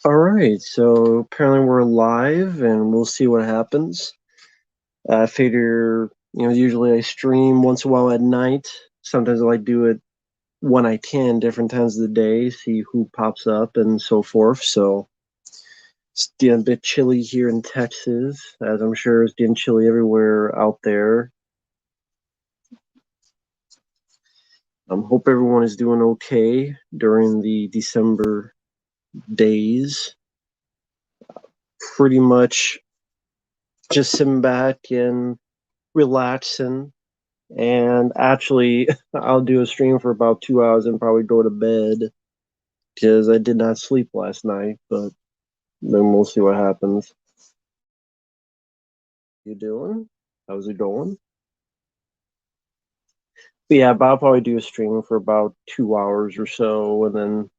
All right, so apparently we're live and we'll see what happens. I figure, usually I stream once in a while at night. Sometimes I like to do it when I can, different times of the day, see who pops up and so forth. So it's getting a bit chilly here in Texas, as I'm sure it's getting chilly everywhere out there. Hope everyone is doing okay during the December days. Pretty much just sitting back and relaxing. And actually, I'll do a stream for about 2 hours and probably go to bed because I did not sleep last night. But then we'll see what happens. You doing? How's it going? But yeah, but I'll probably do a stream for about 2 hours or so, and then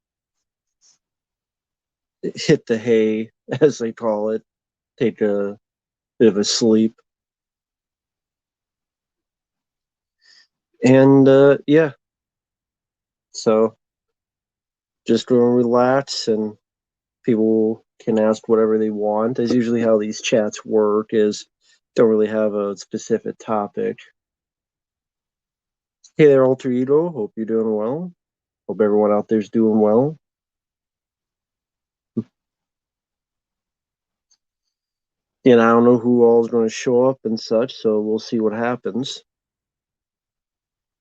hit the hay, as they call it. Take a bit of a sleep, and yeah. So just go and relax, and people can ask whatever they want. That's usually how these chats work. Is don't really have a specific topic. Hey there, Alter Ego. Hope you're doing well. Hope everyone out there's doing well. And I don't know who all is going to show up and such, so we'll see what happens.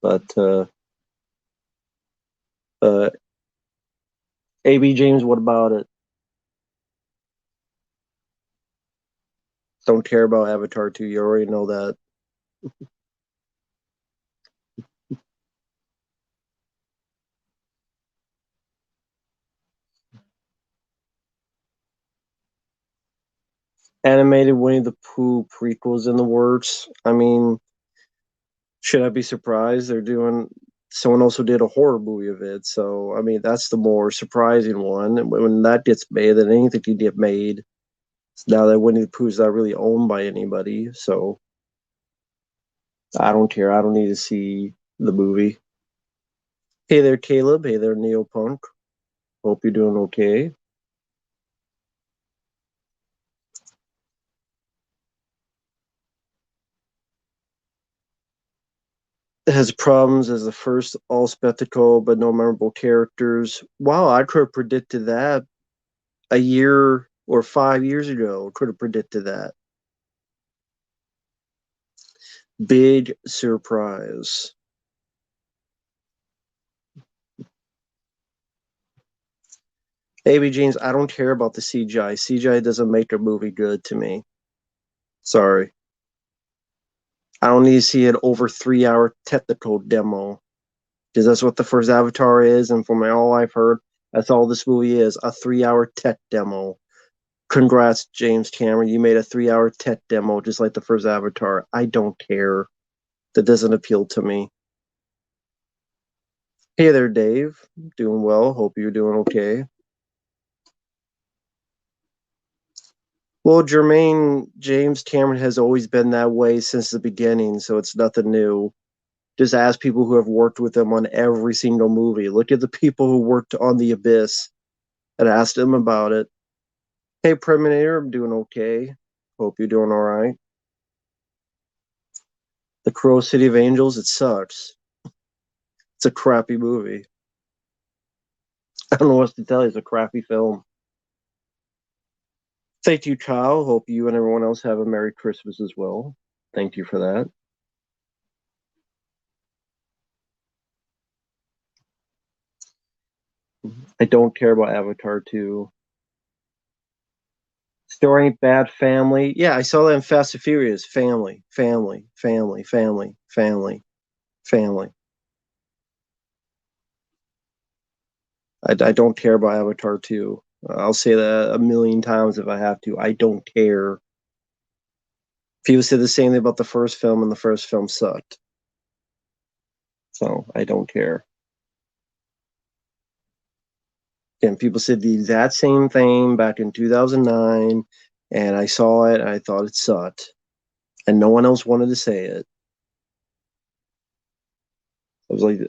But uh, AB James, what about it? Don't care about Avatar 2. You already know that. Animated Winnie the Pooh prequels in the works. I mean, should I be surprised? They're doing. Someone also did a horror movie of it, so I mean that's the more surprising one. And when that gets made, then anything can get made. Now that Winnie the Pooh's not really owned by anybody, so I don't care. I don't need to see the movie. Hey there, Caleb. Hey there, Neopunk. Hope you're doing okay. It has problems as the first all spectacle, but no memorable characters. Wow, I could have predicted that a year or 5 years ago. Could have predicted that. Big surprise. AB James, I don't care about the CGI. CGI doesn't make a movie good to me. Sorry. I don't need to see an over 3 hour technical demo because that's what the first Avatar is. And from all I've heard, that's all this movie is, a 3 hour tech demo. Congrats, James Cameron. You made a 3 hour tech demo just like the first Avatar. I don't care. That doesn't appeal to me. Hey there, Dave. Doing well. Hope you're doing okay. Well, Jermaine, James Cameron has always been that way since the beginning, so it's nothing new. Just ask people who have worked with him on every single movie. Look at the people who worked on The Abyss and ask them about it. Hey, Preminator, I'm doing okay. Hope you're doing all right. The Crow City of Angels, it sucks. It's a crappy movie. I don't know what to tell you. It's a crappy film. Thank you, Kyle. Hope you and everyone else have a Merry Christmas as well. Thank you for that. I don't care about Avatar 2. Story ain't bad, family. Yeah, I saw that in Fast and Furious. Family, family, family, family, family, family. I don't care about Avatar 2. I'll say that a million times if I have to. I don't care. People say the same thing about the first film, and the first film sucked. So I don't care. And people said the exact same thing back in 2009, and I saw it, and I thought it sucked. And no one else wanted to say it. I was like,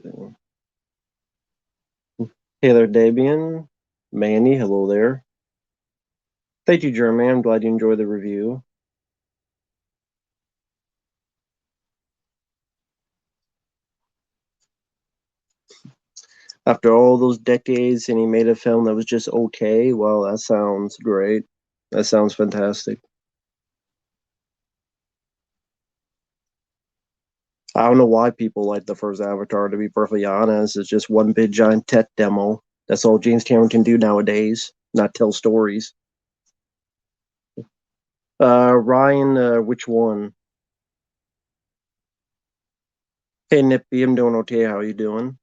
hey there, Dabian. Manny, hello there. Thank you, Jeremy. I'm glad you enjoyed the review. After all those decades and he made a film that was just okay, well, that sounds great. That sounds fantastic. I don't know why people like the first Avatar, to be perfectly honest. It's just one big giant tech demo. That's all James Cameron can do nowadays, not tell stories. Ryan, which one? Hey, Nippy, I'm doing okay. How are you doing?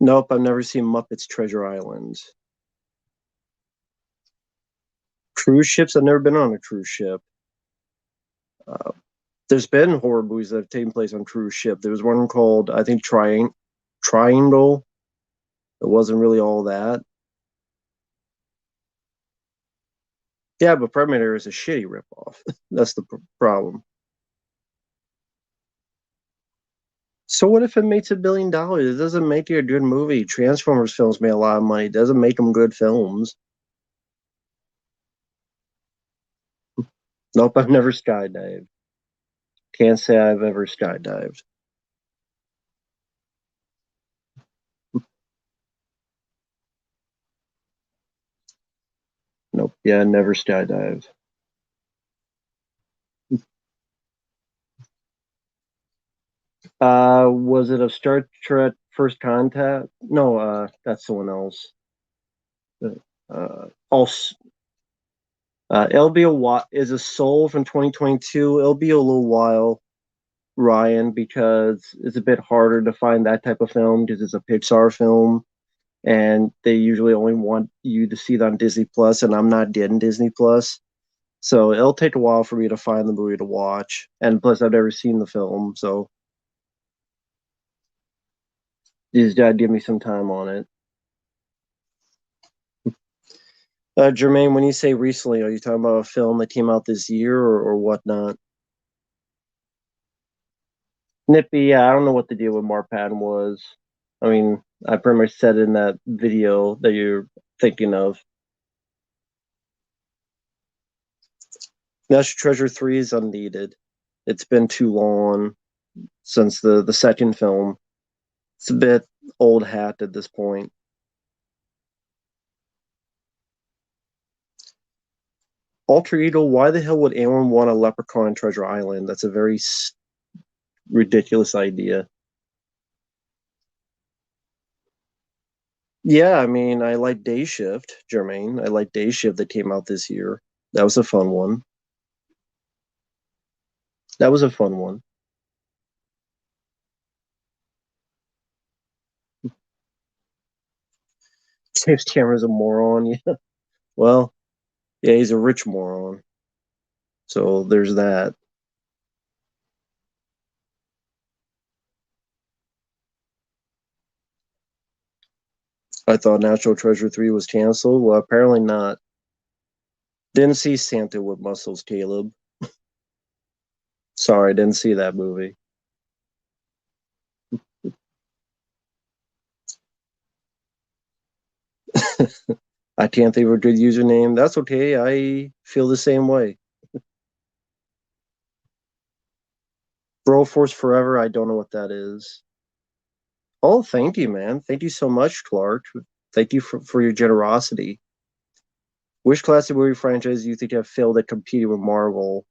Nope, I've never seen Muppets Treasure Island. Cruise ships? I've never been on a cruise ship. Uh, there's been horror movies that have taken place on cruise ship. There was one called, I think, Triangle. It wasn't really all that. Yeah, but Predator is a shitty ripoff. That's the problem. So what if it makes $1 billion? It doesn't make it a good movie. Transformers films made a lot of money. It doesn't make them good films. Nope, I've never skydived. Can't say I've ever skydived. Nope, yeah, never skydived. Was it a Star Trek First Contact? No, that's someone else. Also, it'll be a while. Is a Soul from 2022. It'll be a little while, Ryan, because it's a bit harder to find that type of film because it's a Pixar film, and they usually only want you to see it on Disney Plus, and I'm not getting Disney Plus, so it'll take a while for me to find the movie to watch. And plus, I've never seen the film, so you just gotta give me some time on it. Jermaine, when you say recently, are you talking about a film that came out this year or whatnot? Nippy, yeah, I don't know what the deal with Marpan was. I mean, I pretty much said in that video that you're thinking of. National Treasure 3 is unneeded. It's been too long since the second film. It's a bit old hat at this point. Alter Ego, why the hell would anyone want a leprechaun on Treasure Island? That's a very ridiculous idea. Yeah, I mean, I like Day Shift, Jermaine. I like Day Shift that came out this year. That was a fun one. That was a fun one. James Cameron's a moron. Yeah. Well, yeah, he's a rich moron. So there's that. I thought National Treasure 3 was canceled. Well, apparently not. Didn't see Santa with Muscles, Caleb. Sorry, didn't see that movie. I can't think of a good username. That's okay. I feel the same way. Broforce Forever, I don't know what that is. Oh, thank you, man. Thank you so much, Clark. Thank you for your generosity. Which classic movie franchise do you think have failed at competing with Marvel?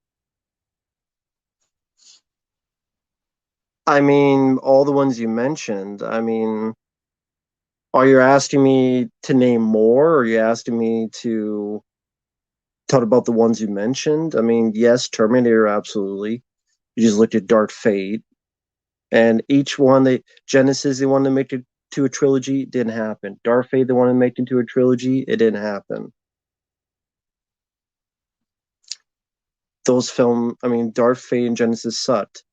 I mean, all the ones you mentioned. I mean, are you asking me to name more, or are you asking me to talk about the ones you mentioned? I mean, yes, Terminator, absolutely. You just looked at Dark Fate, and each one they Genesis they wanted to make it to a trilogy, didn't happen. Dark Fate they wanted to make into a trilogy, it didn't happen. Those film, I mean, Dark Fate and Genesis sucked.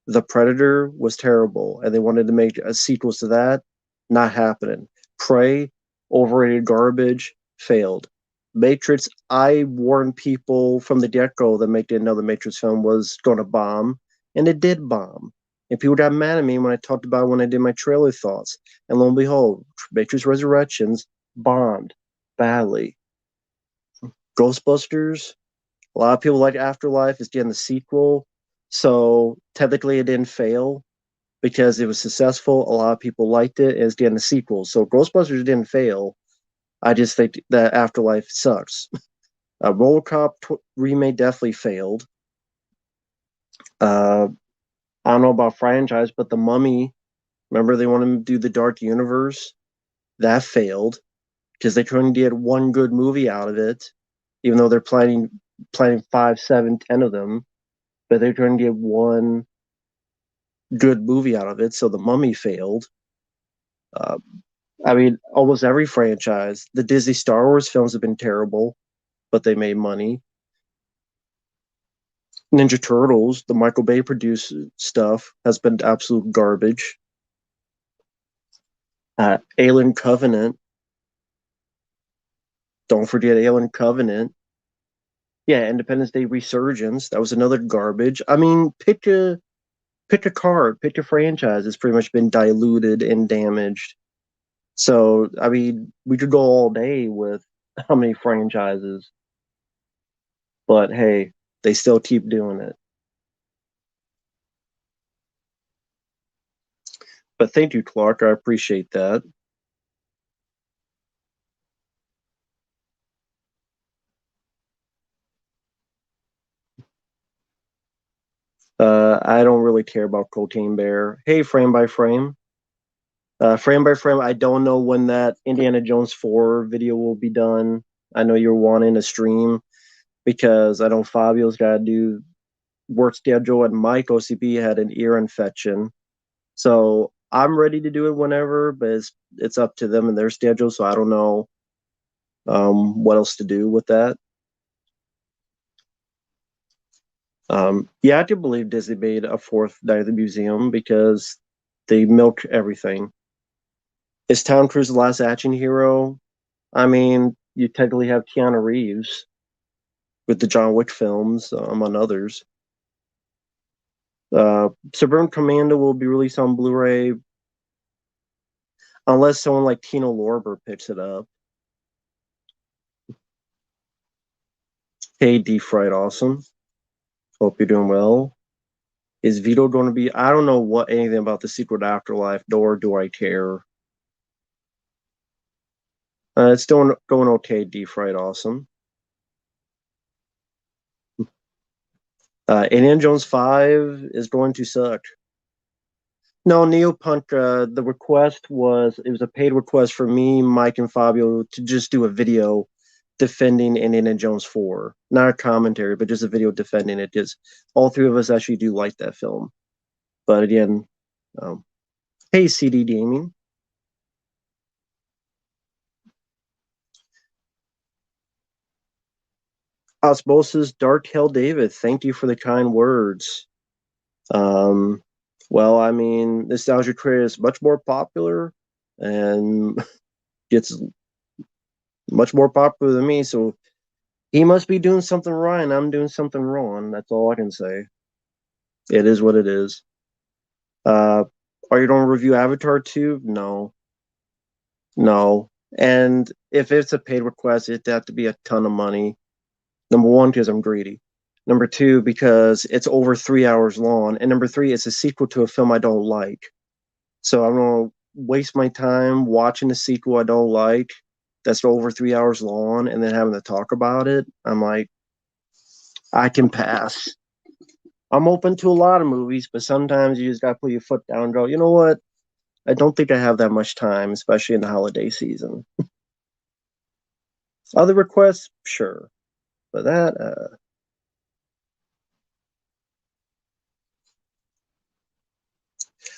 The Predator was terrible, and they wanted to make a sequel to that, not happening. Prey, overrated garbage. failed. Matrix, I warned people from the get-go that making another Matrix film was going to bomb, and it did bomb. And people got mad at me when I talked about when I did my trailer thoughts. And lo and behold, Matrix Resurrections bombed badly. Ghostbusters, a lot of people like Afterlife. It's getting the sequel. So technically it didn't fail because it was successful. A lot of people liked it. And it's getting the sequel. So Ghostbusters didn't fail. I just think that Afterlife sucks. RoboCop remake definitely failed. I don't know about franchise, but The Mummy, remember they wanted to do the Dark Universe? That failed because they couldn't get one good movie out of it, even though they're planning 5, 7, 10 of them, but they couldn't get one good movie out of it. So The Mummy failed. Uh, I mean, almost every franchise. The Disney Star Wars films have been terrible, but they made money. Ninja Turtles, the Michael Bay produced stuff, has been absolute garbage. Alien Covenant. Don't forget Alien Covenant. Yeah, Independence Day Resurgence. That was another garbage. I mean, pick a card, pick a franchise. It's pretty much been diluted and damaged. So, I mean, we could go all day with how many franchises, but hey, they still keep doing it. But thank you, Clark. I appreciate that. I don't really care about Cocaine Bear. Hey, Frame by Frame. Frame by Frame, I don't know when that Indiana Jones 4 video will be done. I know you're wanting a stream because I know Fabio's got to do work schedule and Mike OCB had an ear infection. So I'm ready to do it whenever, but it's up to them and their schedule. So I don't know what else to do with that. Yeah, I do believe Disney made a fourth Night at the Museum because they milk everything. Is Tom Cruise the last action hero? I mean, you technically have Keanu Reeves with the John Wick films, among others. Suburban Commando will be released on Blu-ray unless someone like Tino Lorber picks it up. Hey, Deep Fried Awesome. Hope you're doing well. Is Vito going to be? I don't know anything about the sequel to Afterlife, nor do I care. It's still going okay, Deep Fried Awesome. Indiana Jones 5 is going to suck. No, Neopunk, the request was, it was a paid request for me, Mike, and Fabio to just do a video defending Indiana Jones 4. Not a commentary, but just a video defending it, because all three of us actually do like that film. But again, hey, CD Gaming. Osmosis Dark Hell David, thank you for the kind words. Well, I mean, Nostalgia Creator is much more popular and gets much more popular than me, so he must be doing something right and I'm doing something wrong. That's all I can say. It is what it is. Are you going to review Avatar 2? No. No. And if it's a paid request, it'd have to be a ton of money. Number one, because I'm greedy. Number two, because it's over 3 hours long. And number three, it's a sequel to a film I don't like. So I'm going to waste my time watching a sequel I don't like that's over 3 hours long and then having to talk about it. I'm like, I can pass. I'm open to a lot of movies, but sometimes you just got to put your foot down and go, you know what? I don't think I have that much time, especially in the holiday season. Other requests, sure. But that,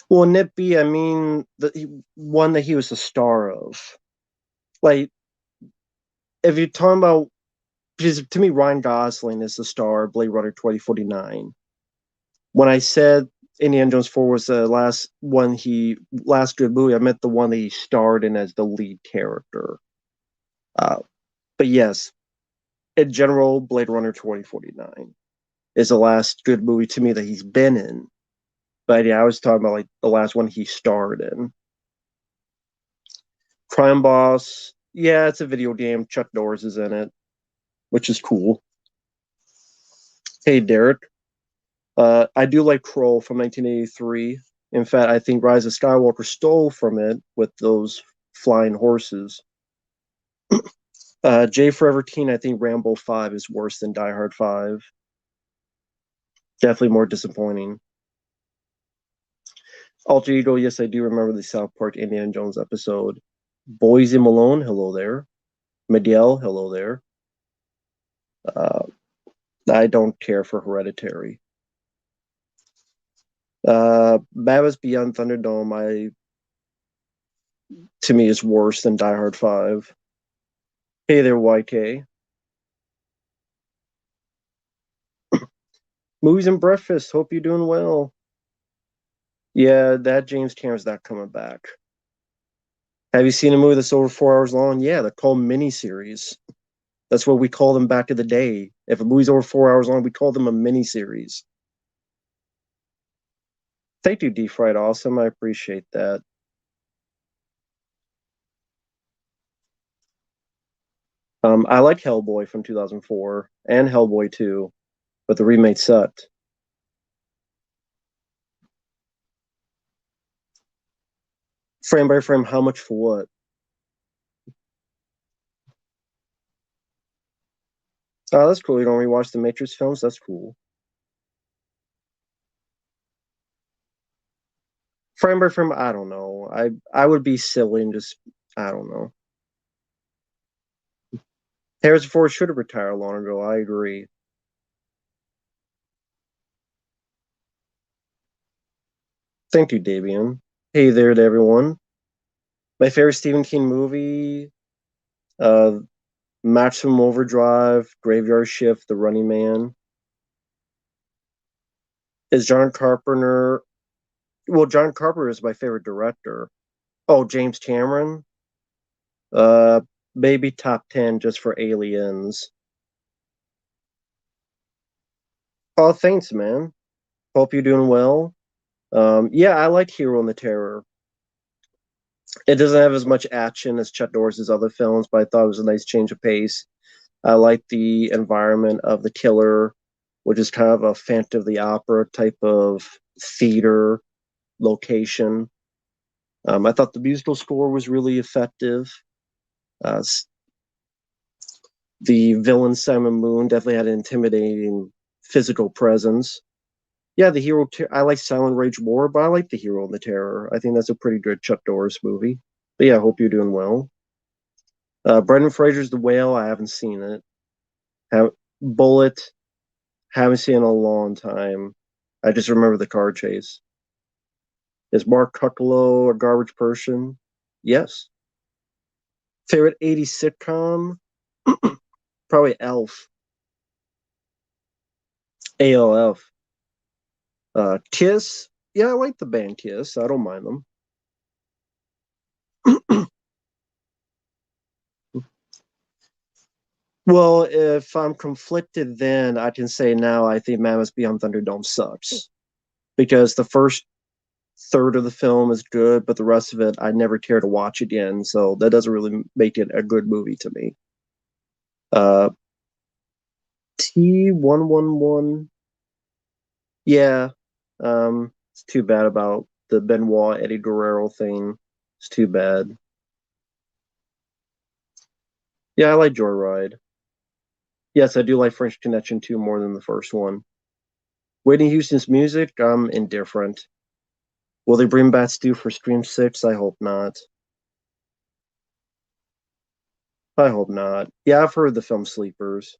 well, Nippy, I mean, the one that he was the star of. Like, if you're talking about, because to me, Ryan Gosling is the star of Blade Runner 2049. When I said Indiana Jones 4 was the last good movie, I meant the one that he starred in as the lead character. Uh, But yes, in general, Blade Runner 2049 is the last good movie to me that he's been in. But yeah, I was talking about like the last one he starred in. Crime Boss, yeah, it's a video game. Chuck Norris is in it, which is cool. Hey, Derek, I do like Kroll from 1983. In fact, I think Rise of Skywalker stole from it with those flying horses. J Forever Teen, I think Rambo 5 is worse than Die Hard 5. Definitely more disappointing. Alter Ego, yes, I do remember the South Park Indiana Jones episode. Boise Malone, hello there. Miguel, hello there. Uh, I don't care for Hereditary. Babba's Beyond Thunderdome, to me, is worse than Die Hard 5. Hey there, YK. Movies and Breakfast, hope you're doing well. Yeah, that James Cameron's not coming back. Have you seen a movie that's over 4 hours long? Yeah, they're called miniseries. That's what we call them back in the day. If a movie's over 4 hours long, we call them a miniseries. Thank you, D Fried Awesome. I appreciate that. I like Hellboy from 2004 and Hellboy 2, but the remake sucked. Frame by frame, how much for what? Oh, that's cool. You don't rewatch the Matrix films? That's cool. Frame by frame, I don't know. I would be silly and just I don't know. Harrison Ford should have retired long ago. I agree. Thank you, Davian. Hey there to everyone. My favorite Stephen King movie, uh, Maximum Overdrive, Graveyard Shift, The Running Man. Is John Carpenter? Well, John Carpenter is my favorite director. Oh, James Cameron. Uh, maybe top 10 just for Aliens. Oh, thanks, man. Hope you're doing well. Yeah, I like Hero and the Terror. It doesn't have as much action as Chuck Norris's other films, but I thought it was a nice change of pace. I like the environment of the killer, which is kind of a Phantom of the Opera type of theater location. I thought the musical score was really effective. Uh, the villain Simon Moon definitely had an intimidating physical presence. Yeah, the hero. I like Silent Rage more, but I like the Hero and the Terror. I think that's a pretty good Chuck Norris movie. But yeah, I hope you're doing well. Brendan Fraser's The Whale. I haven't seen it. Have, Bullet. Haven't seen it in a long time. I just remember the car chase. Is Mark Ruffalo a garbage person? Yes. Favorite 80s sitcom? Probably Elf. ALF. Kiss. Yeah, I like the band Kiss. I don't mind them. Well, if I'm conflicted, then I can say now I think Mammoth Beyond Thunderdome sucks because the first third of the film is good, but the rest of it I never care to watch again. So that doesn't really make it a good movie to me. Uh, T111. Yeah, it's too bad about the Benoit Eddie Guerrero thing. It's too bad. Yeah, I like Joyride. Yes, I do like French Connection 2 more than the first one. Whitney Houston's music, I'm indifferent. Will they bring back Stu for Scream 6? I hope not. I hope not. Yeah, I've heard the film Sleepers.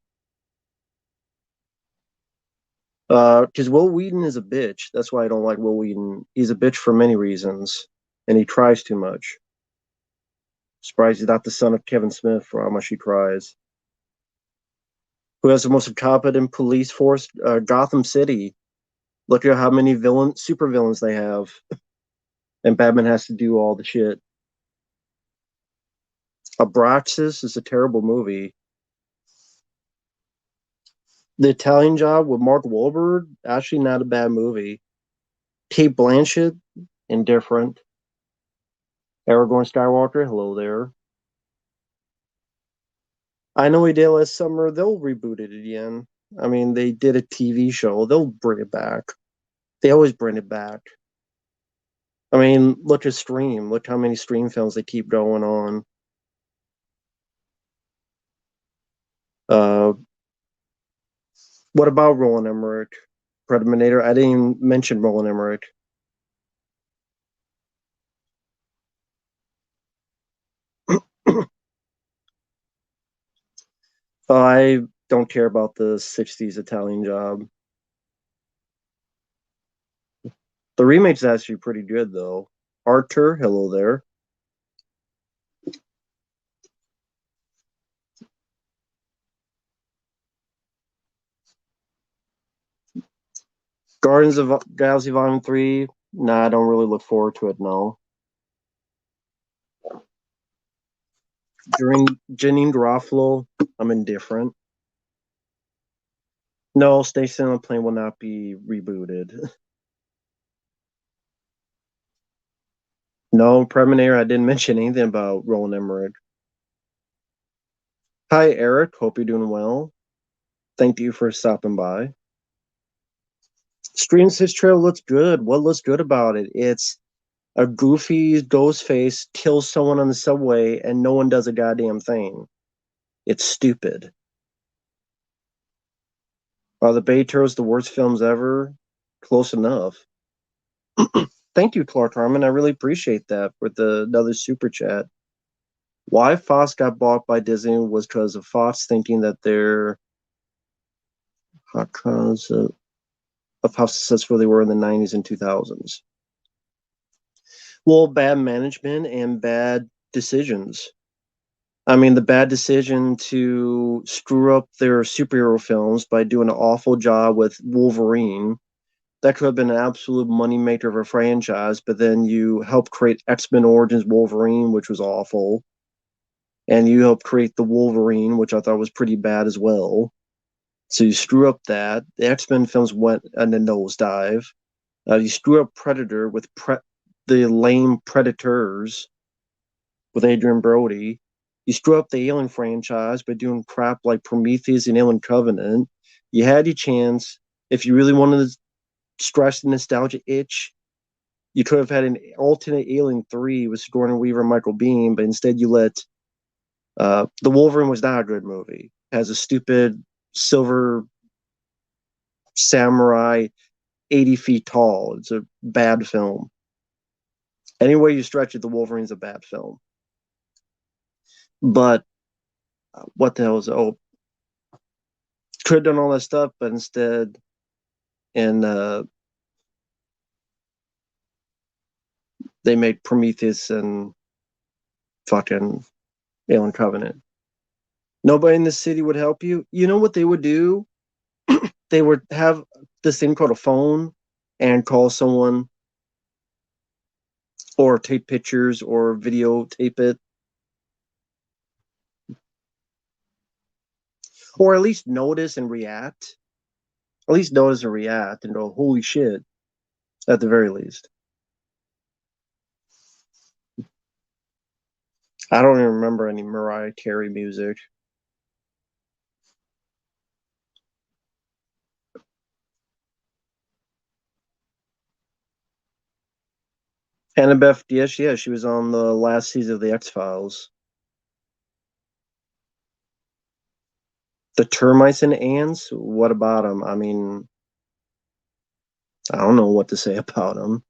Because Will Wheaton is a bitch. That's why I don't like Will Wheaton. He's a bitch for many reasons, and he tries too much. Surprised he's not the son of Kevin Smith for how much he tries. Who has the most incompetent police force? Gotham City. Look at how many super villains they have, and Batman has to do all the shit. Abraxas is a terrible movie. The Italian Job with Mark Wahlberg, actually not a bad movie. Kate Blanchett, indifferent. Aragorn Skywalker, hello there. I know we did last summer. They'll reboot it again. I mean, they did a TV show. They'll bring it back. They always bring it back. I mean, look at Stream. Look how many Stream films they keep going on. Uh, what about Roland Emmerich? Predator. I didn't even mention Roland Emmerich. I don't care about the '60s Italian Job. The remake's actually pretty good though. Arthur, hello there. Guardians of Galaxy Volume 3. Nah, I don't really look forward to it now. During Janine Garofalo, I'm indifferent. No, Station on the Plane will not be rebooted. No, Preminator, I didn't mention anything about Roland Emmerich. Hi, Eric. Hope you're doing well. Thank you for stopping by. Stream Six Trail looks good. What looks good about it? It's a goofy ghost face kills someone on the subway and no one does a goddamn thing. It's stupid. Are the Bay Turtles the worst films ever? Close enough. Thank you, Clark Harmon. I really appreciate that with another super chat. Why Fox got bought by Disney was because of Fox thinking that they're because of how successful they were in the 90s and 2000s. Well, bad management and bad decisions. I mean, the bad decision to screw up their superhero films by doing an awful job with Wolverine. That could have been an absolute moneymaker of a franchise, but then you helped create X-Men Origins Wolverine, which was awful. And you helped create the Wolverine, which I thought was pretty bad as well. So you screw up that. The X-Men films went in a nosedive. You screw up Predator with the lame Predators with Adrian Brody. You screw up the Alien franchise by doing crap like Prometheus and Alien Covenant. You had your chance. If you really wanted to scratch the nostalgia itch, you could have had an alternate Alien 3 with Sigourney Weaver and Michael Biehn, but instead you let The Wolverine was not a good movie. It has a stupid silver samurai 80 feet tall. It's a bad film. Any way you stretch it, The Wolverine's a bad film. But what the hell is it? Oh, could have done all that stuff, but instead, and they made Prometheus and fucking Alien Covenant. Nobody in the city would help you. You know what they would do? They would have this thing called a phone and call someone or take pictures or videotape it. Or at least notice and react. At least notice and react and go, holy shit, at the very least. I don't even remember any Mariah Carey music. Annabeth, yes, yeah, she was on the last season of the X-Files. The termites and ants, what about them? I mean, I don't know what to say about them.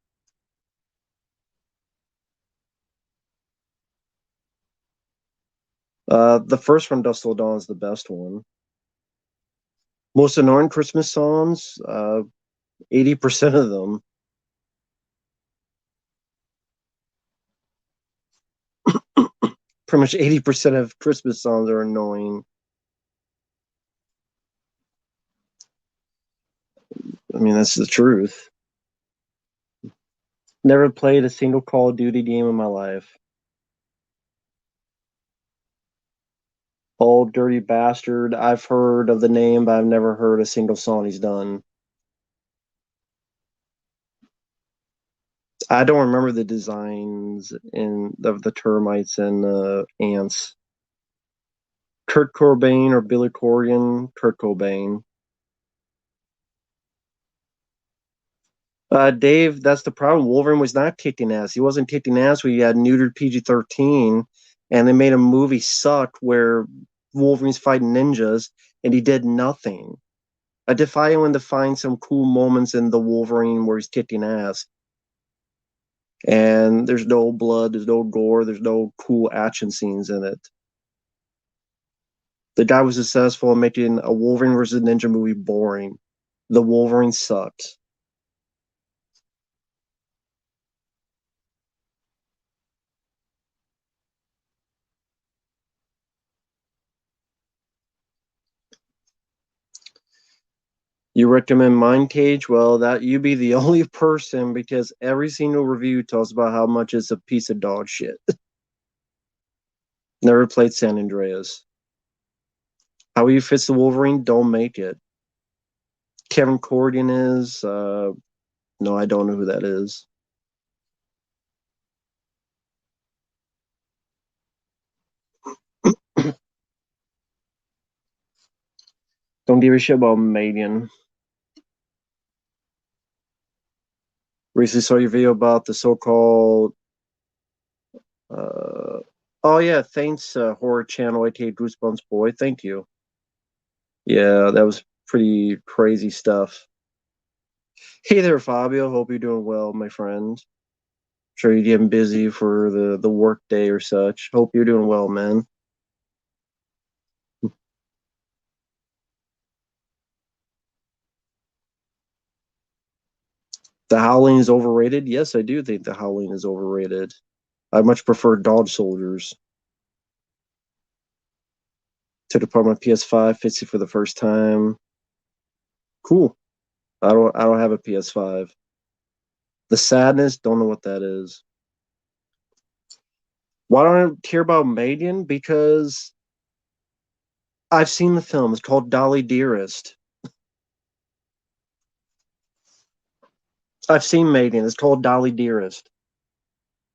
The first one, Dust Till Dawn, is the best one. Most annoying Christmas songs, 80% of them. Pretty much 80% of Christmas songs are annoying. I mean, that's the truth. Never played a single Call of Duty game in my life. Old Dirty Bastard. I've heard of the name, but I've never heard a single song he's done. I don't remember the designs in of the termites and ants. Kurt Cobain or Billy Corgan? Kurt Cobain. Dave, that's the problem. Wolverine was not kicking ass. He wasn't kicking ass. We had neutered PG-13, and they made a movie suck where Wolverine's fighting ninjas, and he did nothing. I defy anyone to find some cool moments in the Wolverine where he's kicking ass. And there's no blood, there's no gore, there's no cool action scenes in it. The guy was successful in making a Wolverine versus Ninja movie boring. The Wolverine sucked. You recommend Mind Cage? Well, that you be the only person because every single review talks about how much it's a piece of dog shit. Never played San Andreas. How he fits the Wolverine? Don't make it. Kevin Corrigan is no, I don't know who that is. Don't give a shit about Madian. Recently saw your video about the so-called uh oh yeah, thanks horror channel aka Goosebumps Boy. Thank you. Yeah, that was pretty crazy stuff. Hey there, Fabio. Hope you're doing well, my friend. Sure you're getting busy for the work day or such. Hope you're doing well, man. The Howling is overrated. Yes, I do think the Howling is overrated. I much prefer Dog Soldiers. Took apart my PS5, fits it for the first time. Cool. I don't have a PS5. The Sadness, don't know what that is. Why don't I care about Megan? Because I've seen the film. It's called Dolly Dearest. I've seen Megan. It's called Dolly Dearest.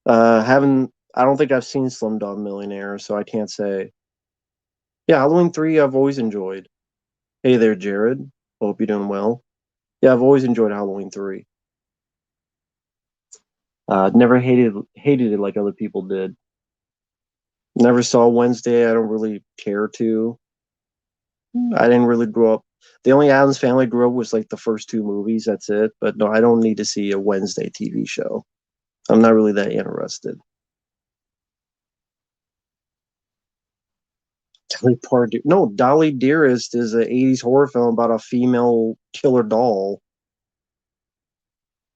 Haven't I don't think I've seen Slumdog Millionaire, so I can't say. Yeah, Halloween 3 I've always enjoyed. Hey there, Jared. Hope you're doing well. Yeah, I've always enjoyed Halloween 3. Never hated it like other people did. Never saw Wednesday. I don't really care to. I didn't really grow up. The only Adams Family grew up was like the first two movies. That's it. But no, I don't need to see a Wednesday TV show. I'm not really that interested. No, Dolly Dearest is an '80s horror film about a female killer doll.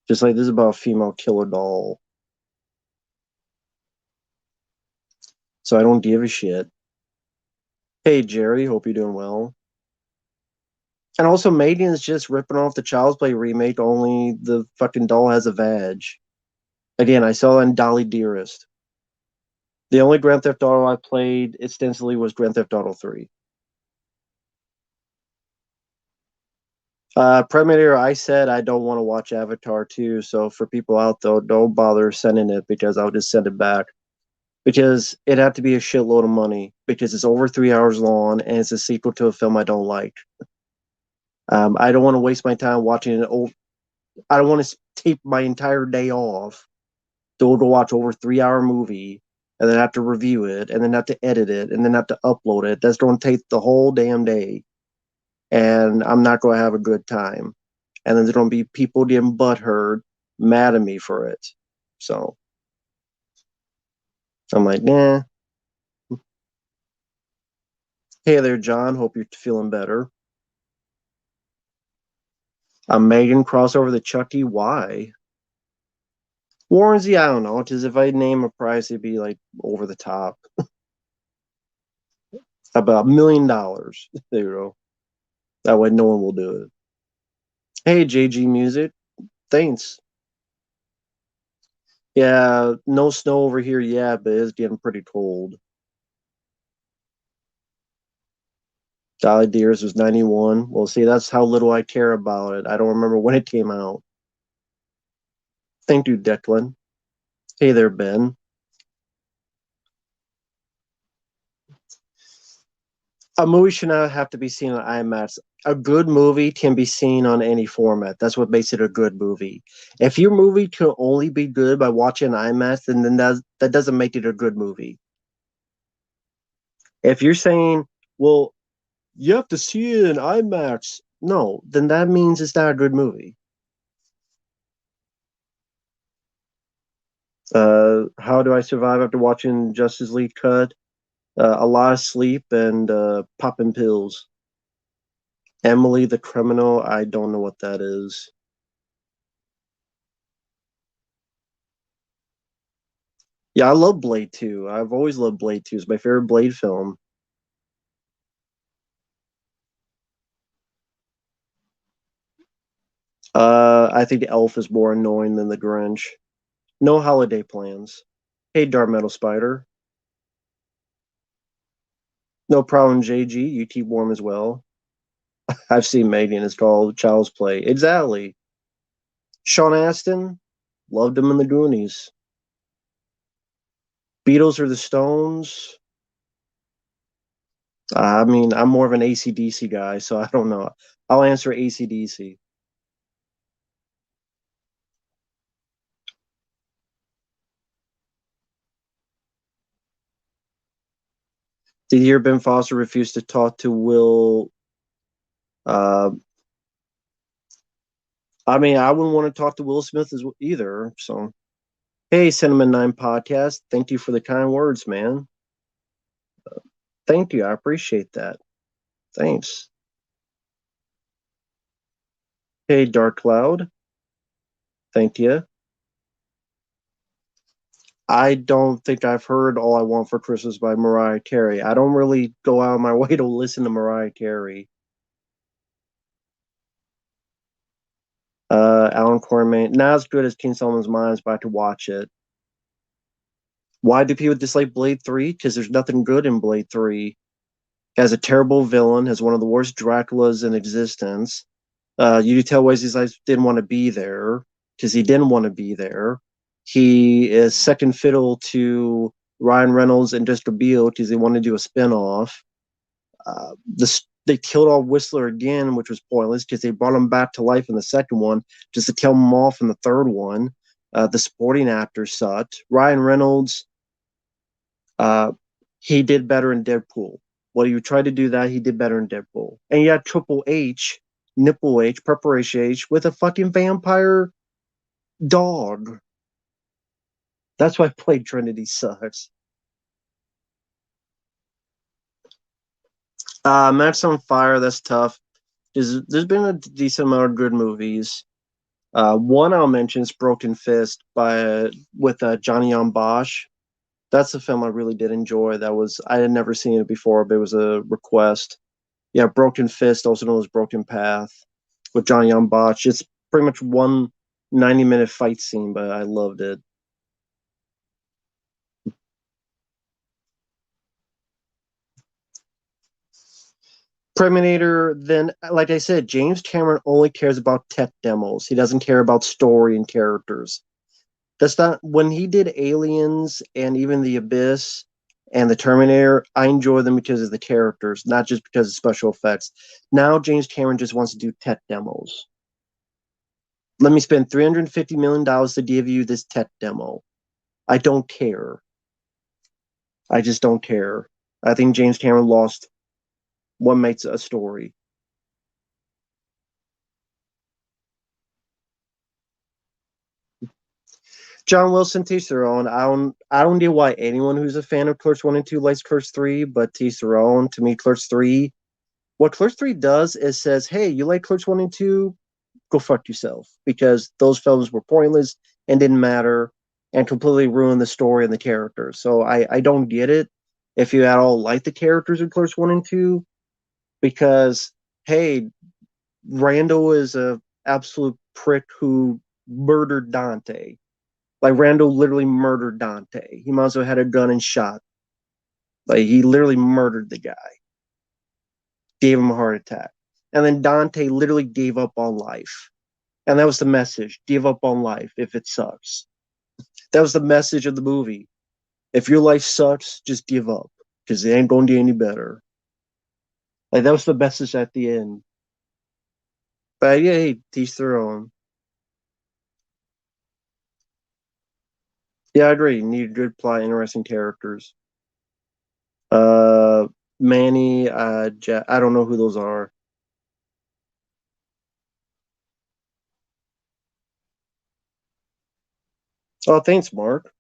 Just like this is about a female killer doll. So I don't give a shit. Hey Jerry, hope you're doing well. And also, Maiden is just ripping off the Child's Play remake. Only the fucking doll has a vag. Again, I saw it in Dolly Dearest. The only Grand Theft Auto I played extensively was Grand Theft Auto 3. Predator, I said I don't want to watch Avatar 2, so for people out there, don't bother sending it because I'll just send it back. Because it had to be a shitload of money because it's over 3 hours long and it's a sequel to a film I don't like. I don't want to waste my time watching an old. I don't want to tape my entire day off to watch over 3 hour movie and then have to review it and then have to edit it and then have to upload it. That's going to take the whole damn day, and I'm not going to have a good time. And then there's going to be people getting butthurt, mad at me for it. So I'm like, nah. Hey there, John. Hope you're feeling better. Megan crossover the Chucky. Why? Warrensy, I don't know. Because if I name a price, it'd be like over the top. About $1 million. There you go. That way, no one will do it. Hey, JG Music. Thanks. Yeah, no snow over here yet, but it's getting pretty cold. Dolly Deers was 91. Well, see, that's how little I care about it. I don't remember when it came out. Thank you, Declan. Hey there, Ben. A movie should not have to be seen on IMAX. A good movie can be seen on any format. That's what makes it a good movie. If your movie can only be good by watching IMAX, then that doesn't make it a good movie. If you're saying, well, you have to see it in IMAX, no, then that means it's not a good movie. How do I survive after watching Justice League Cut? A lot of sleep and popping pills. Emily the Criminal, I don't know what that is. Yeah, I love Blade 2. I've always loved Blade 2. It's my favorite Blade film. I think the Elf is more annoying than the Grinch. No holiday plans. Hey, Dark Metal Spider. No problem, JG. You keep warm as well. I've seen Megan. It's called Child's Play. Exactly. Sean Astin. Loved him in the Goonies. Beatles or the Stones. I mean, I'm more of an AC/DC guy, so I don't know. I'll answer AC/DC. Did you hear Ben Foster refuse to talk to Will? Uh, I mean, I wouldn't want to talk to Will Smith as either. So, hey, Cinnamon Nine Podcast, thank you for the kind words, man. Thank you, I appreciate that. Thanks. Hey, Dark Cloud, thank you. I don't think I've heard "All I Want for Christmas" by Mariah Carey. I don't really go out of my way to listen to Mariah Carey. Alan Corman, not as good as King Solomon's Mines, but I could watch it. Why do people dislike Blade 3? Because there's nothing good in Blade 3. Has a terrible villain, has one of the worst Draculas in existence. You could tell Wesley Snipes didn't want to be there because he didn't want to be there. He is second fiddle to Ryan Reynolds and Jessica Biel because they want to do a spinoff. They killed off Whistler again, which was pointless because they brought him back to life in the second one just to kill him off in the third one. The supporting actors sucked. Ryan Reynolds, uh, he did better in Deadpool. Well, you tried to do that, he did better in Deadpool. And you had Triple H, Nipple H, Preparation H with a fucking vampire dog. That's why I played Trinity sucks. Max on Fire, that's tough. There's been a decent amount of good movies. One I'll mention is Broken Fist by with Johnny Yong Bosch. That's a film I really did enjoy. That was I had never seen it before, but it was a request. Yeah, Broken Fist, also known as Broken Path, with Johnny Yong Bosch. It's pretty much one 90-minute fight scene, but I loved it. Terminator, then, like I said, James Cameron only cares about tech demos. He doesn't care about story and characters. That's not when he did Aliens and even The Abyss and the Terminator. I enjoy them because of the characters, not just because of special effects. Now James Cameron just wants to do tech demos. Let me spend $350 million to give you this tech demo. I don't care. I just don't care. I think James Cameron lost what makes a story. John Wilson, teach their own. I don't know why anyone who's a fan of Clerks 1 and 2 likes Clerks 3, but teach their own. To me, Clerks 3, what Clerks 3 does is says, hey, you like Clerks 1 and 2? Go fuck yourself. Because those films were pointless and didn't matter and completely ruined the story and the characters. So I don't get it if you at all like the characters in Clerks 1 and 2, because, hey, Randall is a absolute prick who murdered Dante. Like Randall literally murdered Dante. He might as well had a gun and shot. Like he literally murdered the guy. gave him a heart attack. And then Dante literally gave up on life. And that was the message: give up on life if it sucks. That was the message of the movie. If your life sucks, just give up because it ain't going to get any better. Like, that was the message at the end. But yeah, hey, teach their own. Yeah, I agree. You need a good plot, interesting characters. Uh, Manny, I don't know who those are. Oh, thanks, Mark.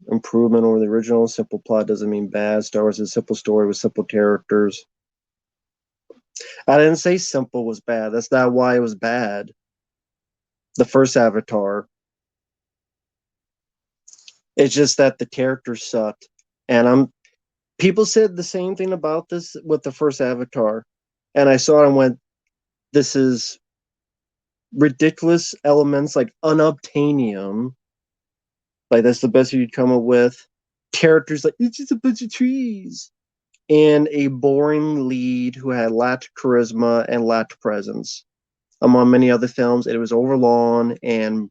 Improvement over the original. Simple plot doesn't mean bad. Star Wars is a simple story with simple characters. I didn't say simple was bad. That's not why it was bad. The first Avatar. It's just that the characters sucked. And people said the same thing about this with the first Avatar. And I saw it and went, this is ridiculous elements like unobtainium. Like, that's the best you'd come up with. Characters like, it's just a bunch of trees. And a boring lead who had lacked charisma and lacked presence, among many other films. It was overlong, and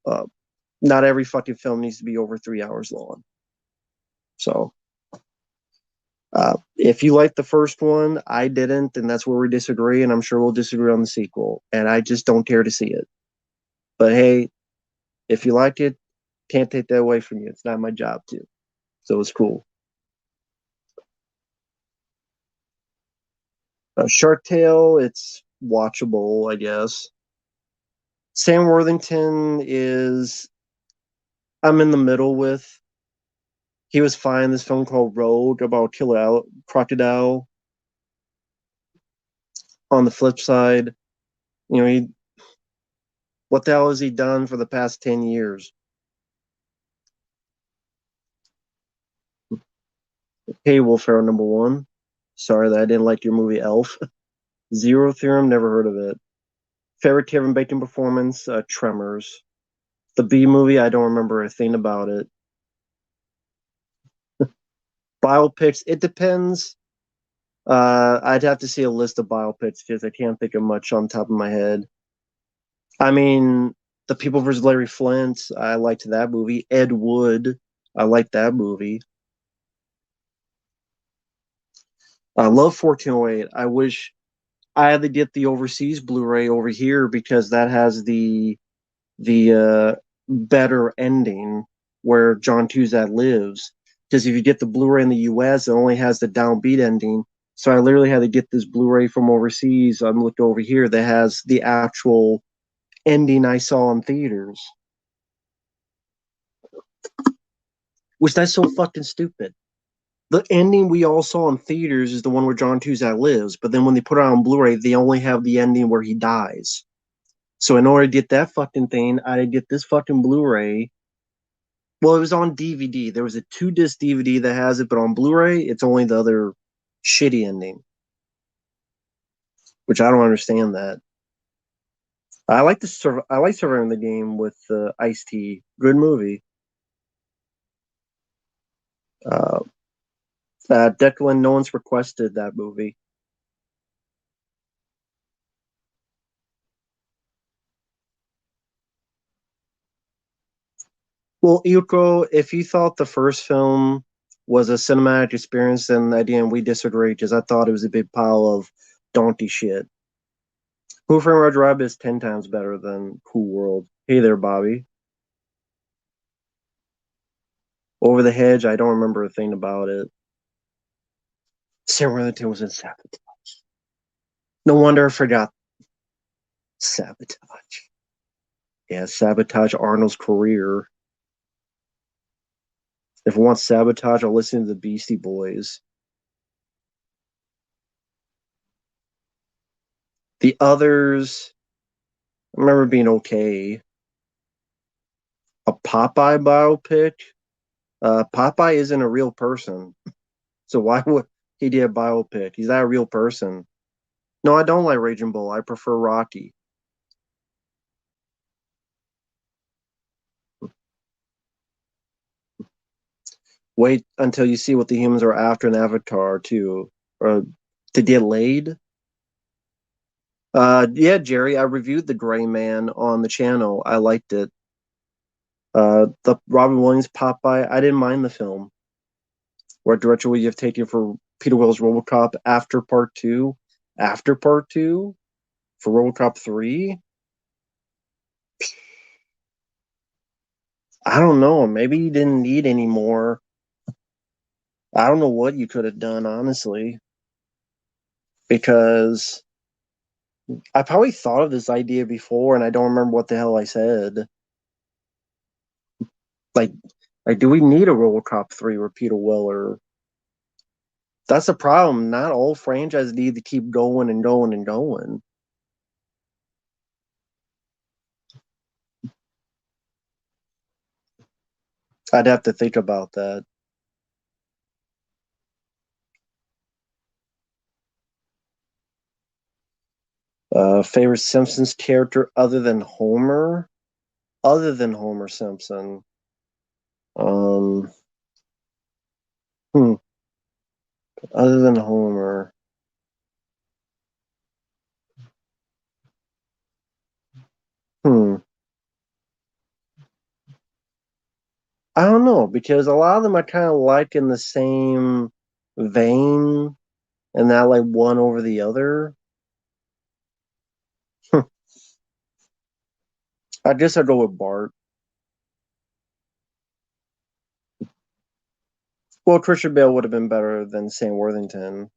uh, not every fucking film needs to be over 3 hours long. So, if you liked the first one, I didn't, and that's where we disagree, and I'm sure we'll disagree on the sequel. And I just don't care to see it. But hey, if you liked it, can't take that away from you. It's not my job to. So it's cool. Shark Tale, it's watchable, I guess. Sam Worthington is I'm in the middle with. He was fine. This film called Road about killer crocodile. On the flip side, he what the hell has he done for the past 10 years? Hey, Wolf Arrow number one. Sorry that I didn't like your movie Elf. Zero Theorem, never heard of it. Favorite Kevin Bacon performance, Tremors. The B movie, I don't remember a thing about it. Biopics, it depends. I'd have to see a list of biopics because I can't think of much on top of my head. I mean, The People vs. Larry Flint, I liked that movie. Ed Wood, I liked that movie. I love 1408. I wish I had to get the overseas Blu-ray over here because that has the better ending where John Cusack lives. Because if you get the Blu-ray in the US, it only has the downbeat ending. So I literally had to get this Blu-ray from overseas. I'm looking over here that has the actual ending I saw in theaters. Which that's so fucking stupid. The ending we all saw in theaters is the one where John Cusack lives, but then when they put it on Blu-ray, they only have the ending where he dies. So in order to get that fucking thing, I had to get this fucking Blu-ray. Well, it was on DVD. There was a 2-disc DVD that has it, but on Blu-ray, it's only the other shitty ending, which I don't understand that. I like Surviving the Game with Ice-T. Good movie. Uh, Declan, no one's requested that movie. Well, Yuko, if you thought the first film was a cinematic experience, then again, we disagree because I thought it was a big pile of donkey shit. Who Framed Roger Rabbit is 10 times better than Cool World. Hey there, Bobby. Over the Hedge, I don't remember a thing about it. Sam Worthington was in Sabotage. No wonder I forgot Sabotage. Yeah, Sabotage Arnold's career. If I want Sabotage, I'll listen to the Beastie Boys. The others, I remember being okay. A Popeye biopic? Popeye isn't a real person. So why would he do a biopic? He's not a real person. No, I don't like Raging Bull. I prefer Rocky. Wait until you see what the humans are after in Avatar too. Or To get laid? Yeah, Jerry, I reviewed The Gray Man on the channel. I liked it. The Robin Williams Popeye, I didn't mind the film. What direction would you have taken for Peter Will's RoboCop after part two? After part two? For RoboCop 3? I don't know. Maybe you didn't need any more. I don't know what you could have done, honestly, because I probably thought of this idea before and I don't remember what the hell I said. Like, like, do we need a RoboCop 3 with Peter Weller? That's the problem. Not all franchises need to keep going and going and going. I'd have to think about that. Favorite Simpsons character other than Homer? Other than Homer Simpson. Um, hmm, other than Homer. Hmm. I don't know because a lot of them are kind of like in the same vein and not like one over the other. I guess I'd go with Bart. Well, Christian Bale would have been better than Sam Worthington.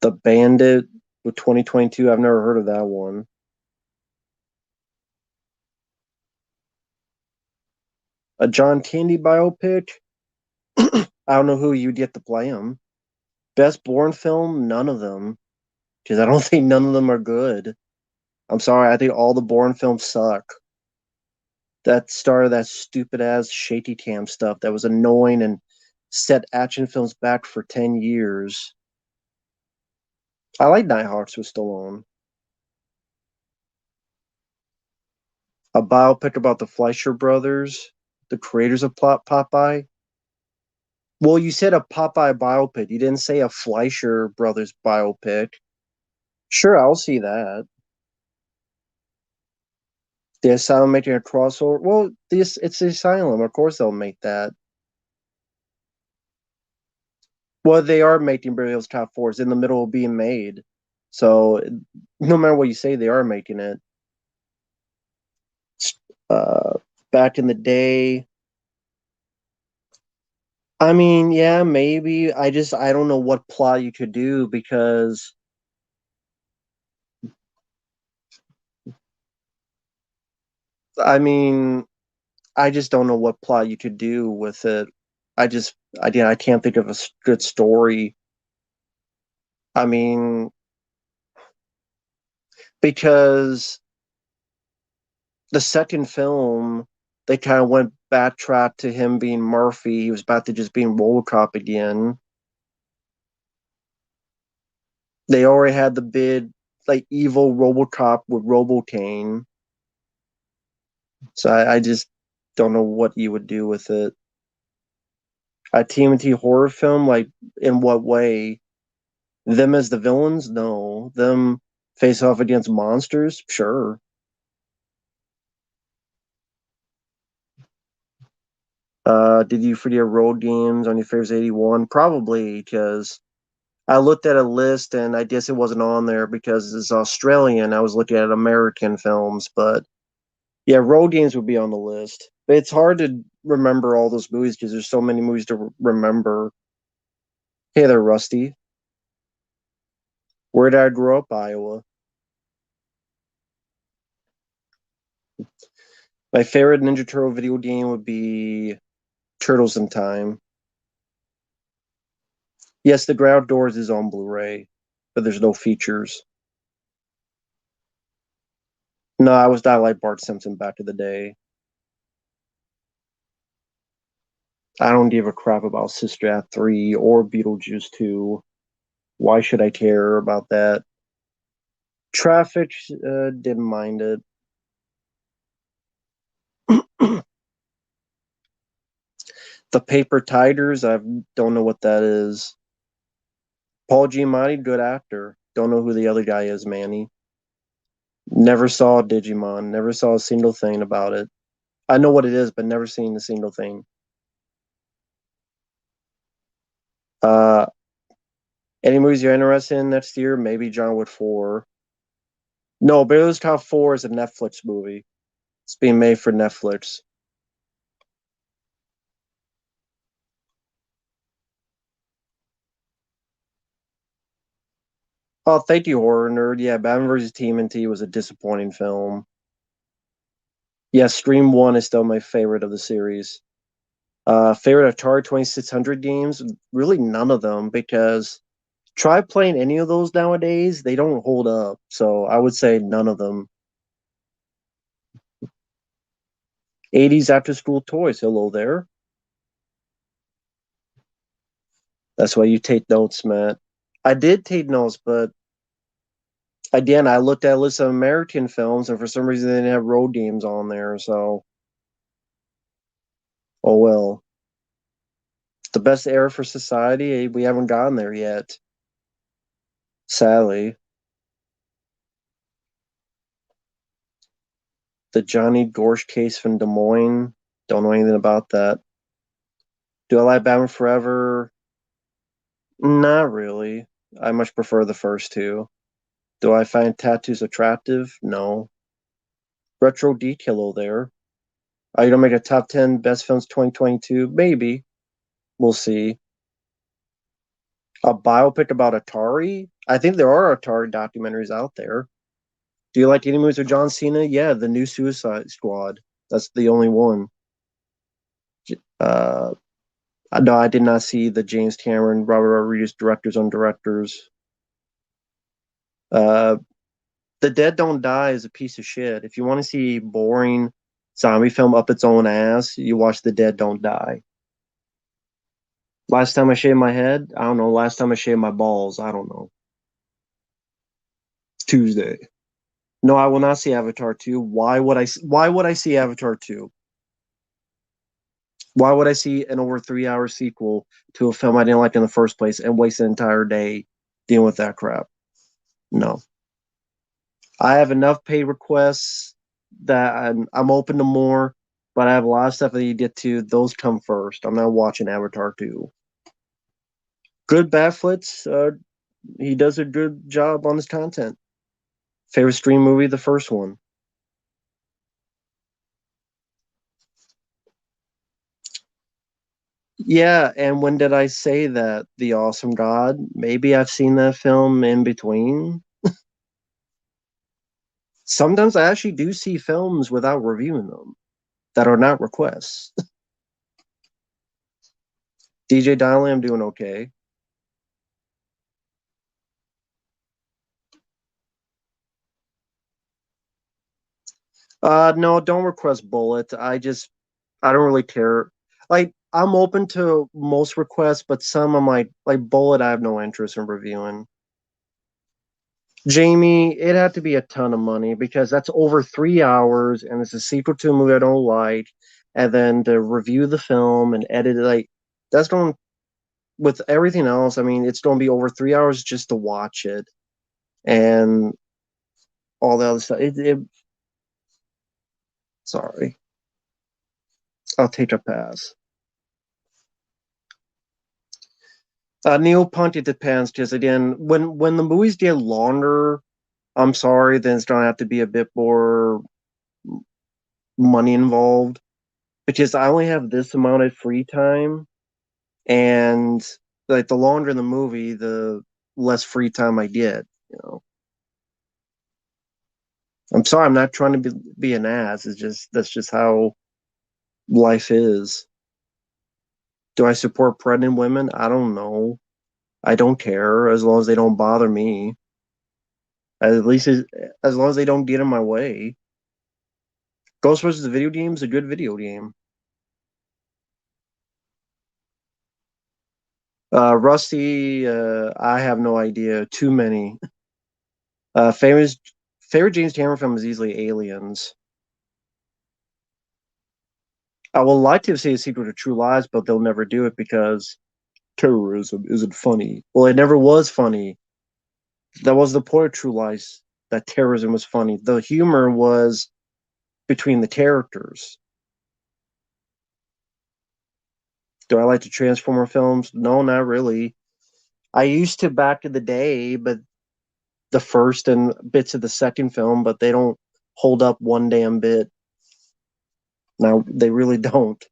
The Bandit with 2022. I've never heard of that one. A John Candy biopic. I don't know who you'd get to play him. Best Bourne film. None of them because I don't think none of them are good. I'm sorry. I think all the Bourne films suck. That started that stupid ass shaky cam stuff that was annoying and set action films back for 10 years. I like Nighthawks with Stallone. A biopic about the Fleischer brothers, the creators of Popeye. Well, you said a Popeye biopic. You didn't say a Fleischer brothers biopic. Sure, I'll see that. The Asylum making a crossover. Well, this it's the Asylum. Of course, they'll make that. Well, they are making Beverly Hills Cop 4. It's in the middle of being made. So no matter what you say, they are making it. Uh, back in the day, I mean, yeah, maybe. I don't know what plot you could do because I mean, I just don't know what plot you could do with it. I can't think of a good story. I mean, because the second film, they kind of went backtrack to him being Murphy. He was about to just being RoboCop again. They already had the bid like evil RoboCop with Robocane. So I just don't know what you would do with it. A TMNT horror film, like in what way? Them as the villains? No. Them face off against monsters? Sure. Did you forget road games on your favorite 81? Probably because I looked at a list and I guess it wasn't on there because it's Australian. I was looking at American films, but yeah, road games would be on the list. But it's hard to remember all those movies because there's so many movies to remember. Hey there, Rusty. Where did I grow up? Iowa. My favorite Ninja Turtle video game would be Turtles in Time. Yes, The Ground Doors is on Blu-ray, but there's no features. No, I was not like Bart Simpson back in the day. I don't give a crap about Sister Act 3 or Beetlejuice 2. Why should I care about that? Traffic, didn't mind it. The Paper Tigers, I don't know what that is. Paul Giamatti, good actor. Don't know who the other guy is, Manny. Never saw Digimon. Never saw a single thing about it. I know what it is, but never seen a single thing. Uh, any movies you're interested in next year? Maybe John Wick 4. No, Beverly Cop 4 is a Netflix movie. It's being made for Netflix. Oh, thank you, horror nerd. Yeah, Batman vs. TMNT was a disappointing film. Yeah, Stream 1 is still my favorite of the series. Favorite Atari 2600 games? Really none of them because try playing any of those nowadays, they don't hold up. So I would say none of them. 80s after school toys. Hello there. That's why you take notes, Matt. I did take notes, but again, I looked at a list of American films, and for some reason they didn't have road games on there. So, oh well. The best era for society, we haven't gotten there yet, sadly. The Johnny Gorsh case from Des Moines. Don't know anything about that. Do I like Batman Forever? Not really. I much prefer the first two. Do I find tattoos attractive? No. Retro Detail there. Are you gonna make a top 10 best films 2022? Maybe. We'll see. A biopic about Atari? I think there are Atari documentaries out there. Do you like any movies with John Cena? Yeah, the new Suicide Squad. That's the only one. Uh, no, I did not see the James Cameron, Robert Rodriguez directors on directors. Uh, The Dead Don't Die is a piece of shit. If you want to see boring zombie film up its own ass, you watch The Dead Don't Die. Last time I shaved my head, I don't know. Last time I shaved my balls, I don't know. Tuesday. No, I will not see Avatar 2. Why would I see Avatar 2? Why would I see an over 3 hour sequel to a film I didn't like in the first place and waste an entire day dealing with that crap? No. I have enough paid requests that I'm open to more, but I have a lot of stuff that you get to. Those come first. I'm not watching Avatar 2. Good Batflix. He does a good job on his content. Favorite stream movie, the first one. Yeah, and when did I say that? The Awesome God? Maybe I've seen that film in between. Sometimes I actually do see films without reviewing them that are not requests. DJ Donnelly, I'm doing okay. No, don't request Bullet. I don't really care. Like I'm open to most requests, but some I'm like Bullet. I have no interest in reviewing. Jamie, it had to be a ton of money because that's over 3 hours, and it's a sequel to a movie I don't like, and then to review the film and edit it, like that's going with everything else. I mean, it's going to be over 3 hours just to watch it and all the other stuff. Sorry, I'll take a pass. Neil Punt, it depends because again, when the movies get longer, I'm sorry, then it's gonna have to be a bit more money involved because I only have this amount of free time, and like the longer the movie, the less free time I get. You know, I'm sorry, I'm not trying to be an ass. It's just that's just how life is. Do I support pregnant women? I don't know. I don't care as long as they don't bother me. At least as long as they don't get in my way. Ghostbusters the video game is a good video game. Rusty, I have no idea. Too many. Famous favorite James Cameron film is easily Aliens. I would like to see a sequel to True Lies, but they'll never do it because terrorism isn't funny. Well, it never was funny. That was the point of True Lies, that terrorism was funny. The humor was between the characters. Do I like the Transformer films? No, not really. I used to back in the day, but the first and bits of the second film, but they don't hold up one damn bit. Now they really don't.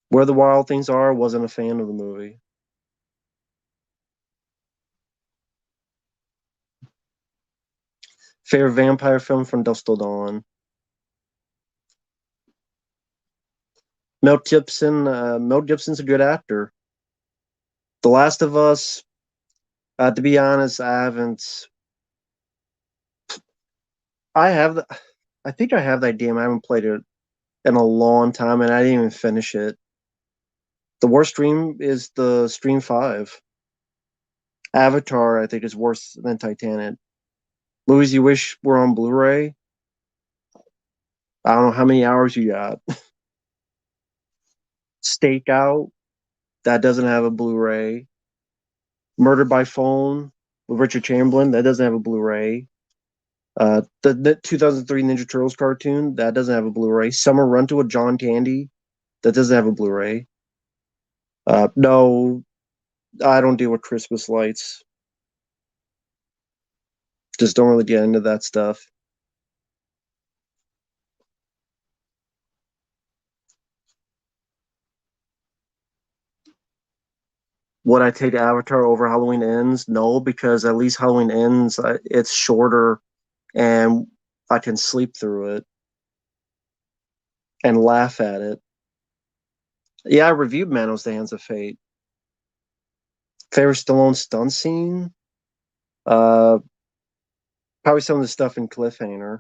Where the Wild Things Are wasn't a fan of the movie. Favorite vampire film from Dusk Till Dawn. Mel Gibson. Mel Gibson's a good actor. The Last of Us. To be honest, I haven't. I have. I think I have that game. I haven't played it in a long time, and I didn't even finish it. The worst stream is the Stream 5. Avatar, I think, is worse than Titanic. Movies you wish were on Blu-ray. I don't know how many hours you got. Stakeout, that doesn't have a Blu-ray. Murder by Phone with Richard Chamberlain, that doesn't have a Blu-ray. The 2003 Ninja Turtles cartoon, that doesn't have a Blu-ray. Summer Rental with John Candy, that doesn't have a Blu-ray. No, I don't deal with Christmas lights. Just don't really get into that stuff. Would I take Avatar over Halloween Ends? No, because at least Halloween Ends, it's shorter and I can sleep through it and laugh at it. Yeah, I reviewed Manos the Hands of Fate. Favorite Stallone stunt scene? Uh, Probably some of the stuff in Cliffhanger.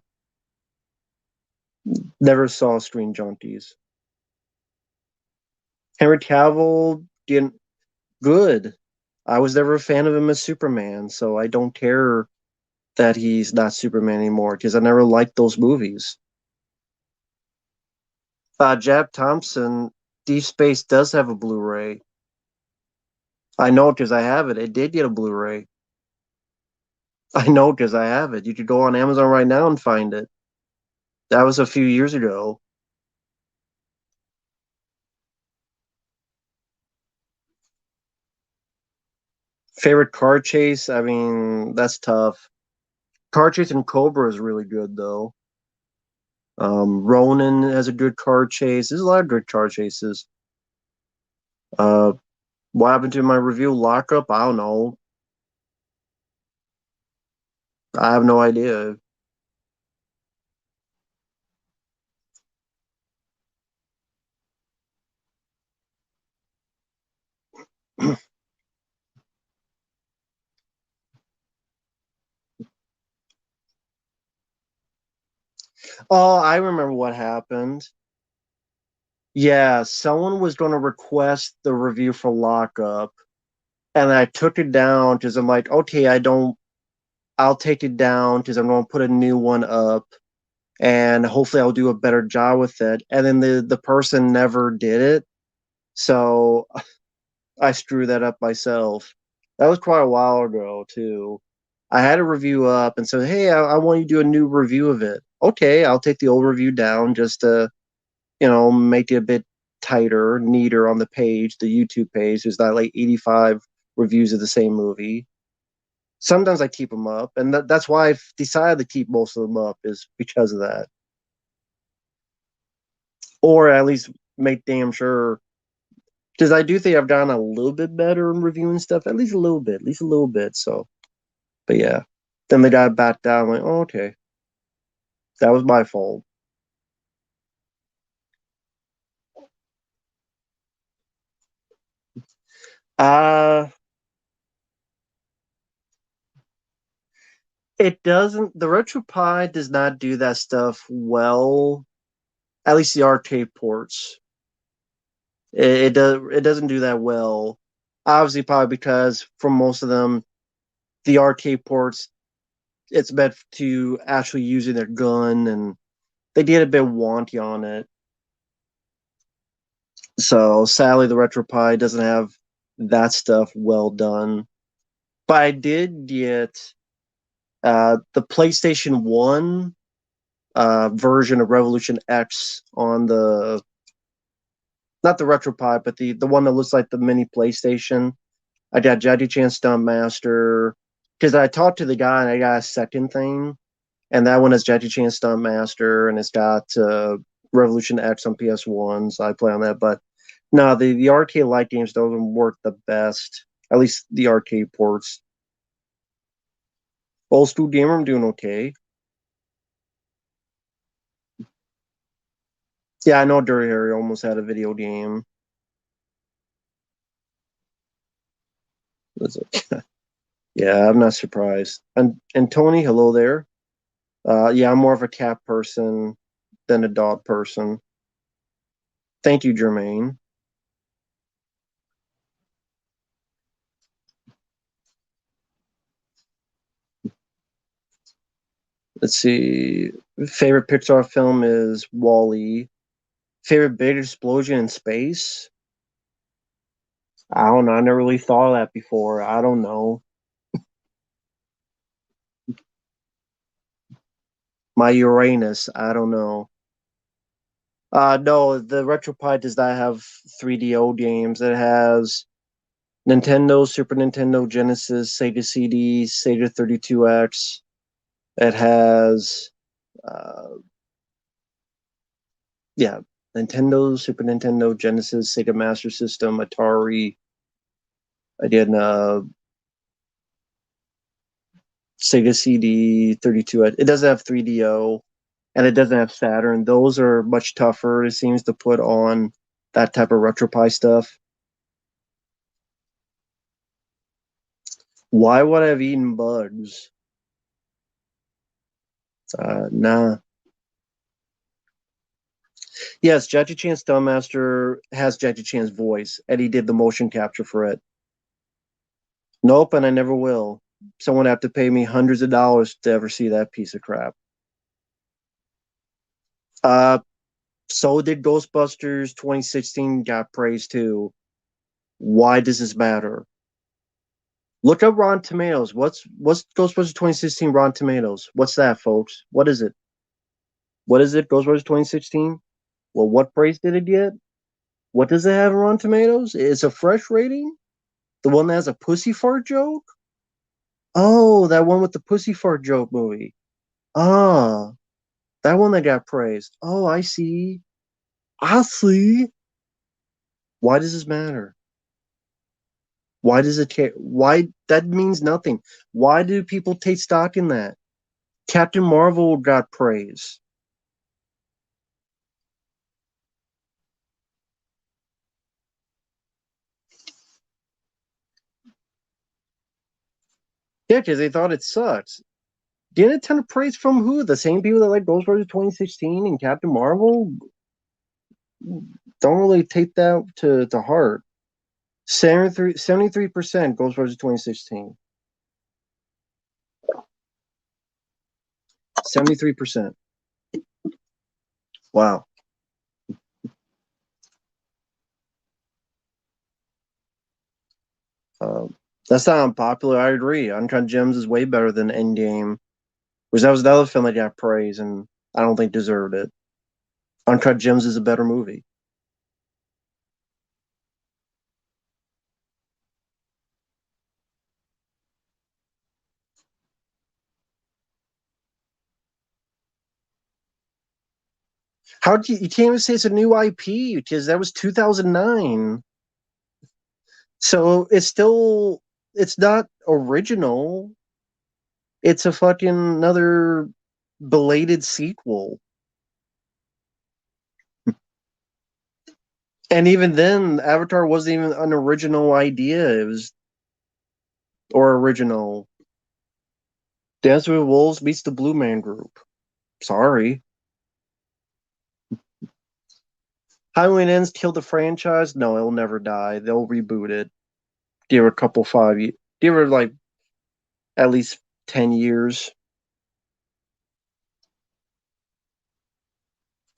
Never saw Screen Junkies. Henry Cavill didn't good. I was never a fan of him as Superman, so I don't care that he's not Superman anymore because I never liked those movies. Jab Thompson, Deep Space does have a Blu-ray. I know because I have it. It did get a Blu-ray. I know because I have it. You could go on Amazon right now and find it. That was a few years ago. Favorite car chase? I mean, that's tough. Car chase in Cobra is really good though. Ronin has a good car chase. There's a lot of good car chases. Uh, what happened to my review? Lockup? I don't know. I have no idea. Oh, I remember what happened. Yeah, someone was going to request the review for Lockup, and I took it down because I'm like, okay, I'll take it down because I'm going to put a new one up, and hopefully I'll do a better job with it. And then the person never did it, so I screwed that up myself. That was quite a while ago too. I had a review up and said, "Hey, I want you to do a new review of it." Okay, I'll take the old review down just to make it a bit tighter, neater on the page, the YouTube page. There's not like 85 reviews of the same movie. Sometimes I keep them up, and that's why I've decided to keep most of them up is because of that, or at least make damn sure. Because I do think I've gotten a little bit better in reviewing stuff, at least a little bit, at least a little bit. So, but yeah, then the guy backed down. I'm like, oh, okay, that was my fault. Uh it doesn't. The RetroPie does not do that stuff well. At least the arcade ports. It doesn't do that well. Obviously, probably because for most of them, the arcade ports it's meant to actually using their gun, and they did a bit wonky on it. So sadly, the RetroPie doesn't have that stuff well done. But I did get the PlayStation 1 version of Revolution X on the, not the RetroPie, but the one that looks like the mini PlayStation. I got Jackie Chan Stuntmaster because I talked to the guy and I got a second thing, and that one is Jackie Chan Stuntmaster, and it's got Revolution X on PS1, so I play on that. But no, the arcade light games don't work the best. At least the arcade ports. Old school gamer, I'm doing okay. Yeah, I know Dirty Harry almost had a video game. Yeah, I'm not surprised. And Tony, hello there. Yeah, I'm more of a cat person than a dog person. Thank you, Jermaine. Let's see. Favorite Pixar film is Wall-E. Favorite big explosion in space? I don't know. I never really thought of that before. I don't know. My Uranus. I don't know. No, the RetroPie does not have 3DO games. It has Nintendo, Super Nintendo, Genesis, Sega CD, Sega 32X. It has, uh, yeah, Nintendo, Super Nintendo, Genesis, Sega Master System, Atari. Again, Sega CD 32. It doesn't have 3DO and it doesn't have Saturn. Those are much tougher, it seems, to put on that type of RetroPie stuff. Why would I have eaten bugs? Nah. Yes, Jackie Chan Stuntmaster has Jackie Chan's voice, and he did the motion capture for it. Nope, and I never will. Someone would have to pay me hundreds of dollars to ever see that piece of crap. Uh, so did Ghostbusters 2016 got praised too. Why does this matter? Look up Rotten Tomatoes. What's Ghostbusters 2016 Rotten Tomatoes? What's that, folks? What is it? What is it? Ghostbusters 2016? Well, what praise did it get? What does it have on Rotten Tomatoes? It's a fresh rating. The one that has a pussy fart joke. Oh, that one with the pussy fart joke movie. Ah, that one that got praised. Oh, I see. I see. Why does this matter? Why does it care? Why that means nothing? Why do people take stock in that? Captain Marvel got praise. Yeah, because they thought it sucks. Get a ton of praise from who? The same people that like Ghostbusters 2016 and Captain Marvel don't really take that to heart. 73% Ghostbusters 2016. 73%. Wow. Um, that's not unpopular. I agree. Uncut Gems is way better than Endgame, which that was the other film that got praise and I don't think deserved it. Uncut Gems is a better movie. How do you can't even say it's a new IP because that was 2009. So it's not original. It's a fucking another belated sequel. And even then, Avatar wasn't even an original idea. It was or original. Dance with Wolves meets the Blue Man Group. Sorry. Halloween Ends killed the franchise. No, it'll never die. They'll reboot it. Give it a couple 5 years. Give it like at least 10 years.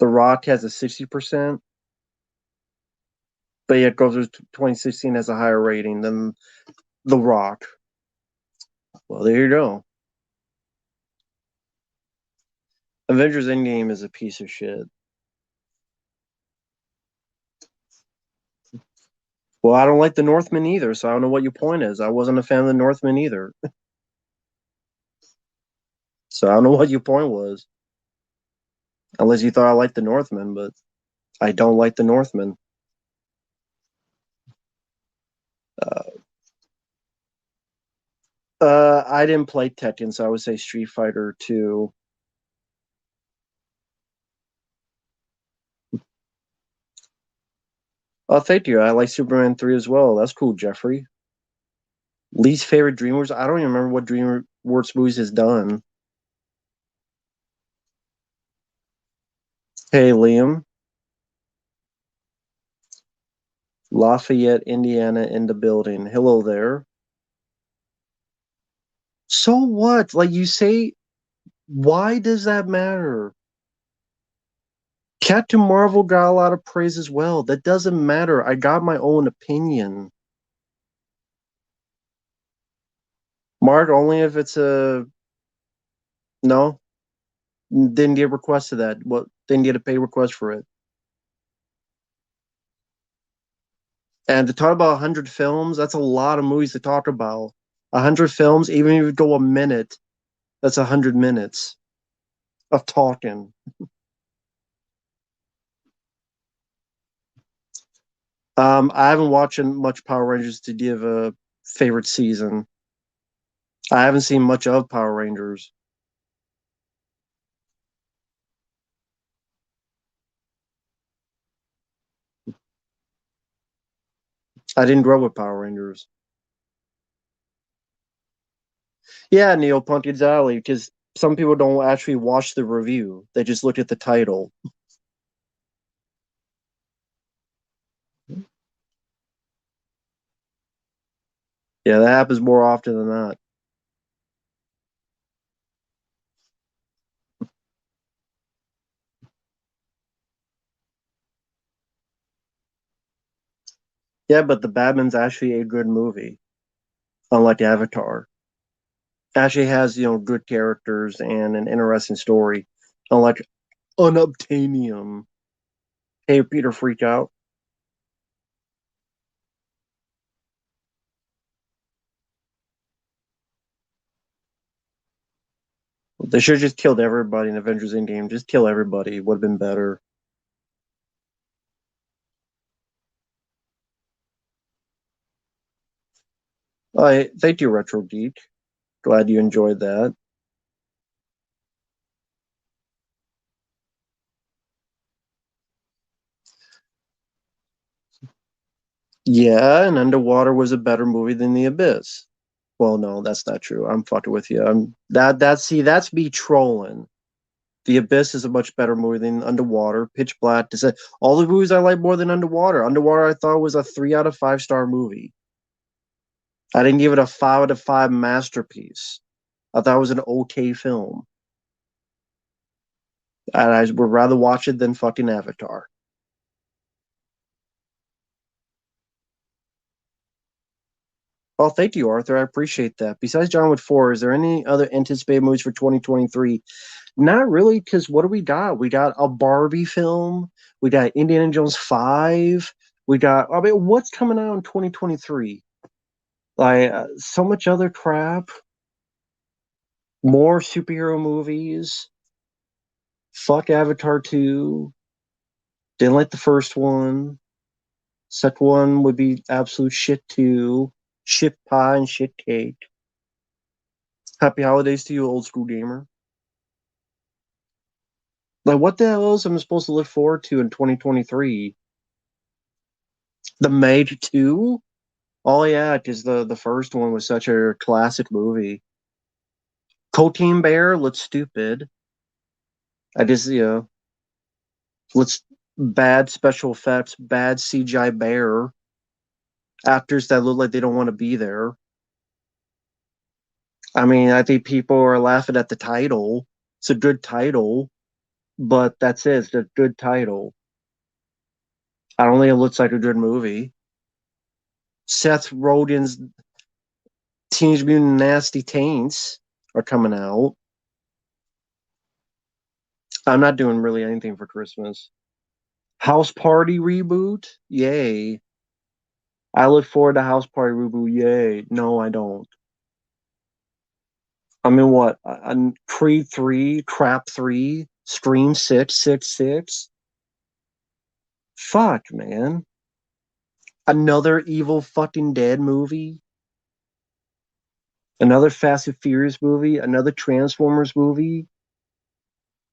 The Rock has a 60%. But yet Ghostbusters 2016 has a higher rating than The Rock. Well, there you go. Avengers Endgame is a piece of shit. Well, I don't like the Northman either, so I don't know what your point is. I wasn't a fan of the Northman either. So I don't know what your point was. Unless you thought I liked the Northman, but I don't like the Northman. Uh, I didn't play Tekken, so I would say Street Fighter 2. Oh, thank you. I like Superman 3 as well. That's cool, Jeffrey. Least favorite DreamWorks? I don't even remember what DreamWorks movies has done. Hey, Liam. Lafayette, Indiana in the building. Hello there. So what? Like you say, why does that matter? Captain Marvel got a lot of praise as well. That doesn't matter. I got my own opinion. Mark, only if it's a no. Didn't get requested that. What? Didn't get a pay request for it. And to talk about 100 films, that's a lot of movies to talk about. 100 films, even if you go a minute, that's 100 minutes of talking. I haven't watched much Power Rangers to give a favorite season. I haven't seen much of Power Rangers. I didn't grow up with Power Rangers. Yeah, Neil Pumpkin's Alley, because some people don't actually watch the review. They just look at the title. Yeah, that happens more often than not. Yeah, but the Batman's actually a good movie, unlike Avatar. Actually has, good characters and an interesting story, unlike Unobtainium. Hey, Peter, freak out. They should have just killed everybody in Avengers Endgame. Just kill everybody. Would have been better. Thank you, Retro Geek. Glad you enjoyed that. Yeah, and Underwater was a better movie than The Abyss. Well, no, that's not true. I'm fucking with you. That's me trolling. The Abyss is a much better movie than Underwater. Pitch Black. To say all the movies I like more than Underwater. Underwater, I thought was a 3 out of 5 star movie. I didn't give it a 5 out of 5 masterpiece. I thought it was an okay film, and I would rather watch it than fucking Avatar. Oh, thank you, Arthur. I appreciate that. Besides John Wick 4, is there any other anticipated movies for 2023? Not really, because what do we got? We got a Barbie film. We got Indiana Jones 5. We got, I mean, what's coming out in 2023? Like, so much other crap. More superhero movies. Fuck Avatar 2. Didn't like the first one. Second one would be absolute shit too. Shit pie and shit cake. Happy holidays to you, old school gamer. Like, what the hell else am I supposed to look forward to in 2023? The Meg 2? Oh, yeah, because the first one was such a classic movie. Cocaine Bear looks stupid. I just, looks bad special effects, bad CGI bear. Actors that look like they don't want to be there. I mean, I think people are laughing at the title. It's a good title, but that's it. It's a good title. I don't think it looks like a good movie. Seth Rogen's Teenage Mutant Nasty Taints are coming out. I'm not doing really anything for Christmas. House Party reboot? Yay. I look forward to House Party reboot. Yay. No, I don't. I mean, what? Creed 3, Crap 3, Scream 666? Fuck, man. Another Evil fucking Dead movie? Another Fast and Furious movie? Another Transformers movie?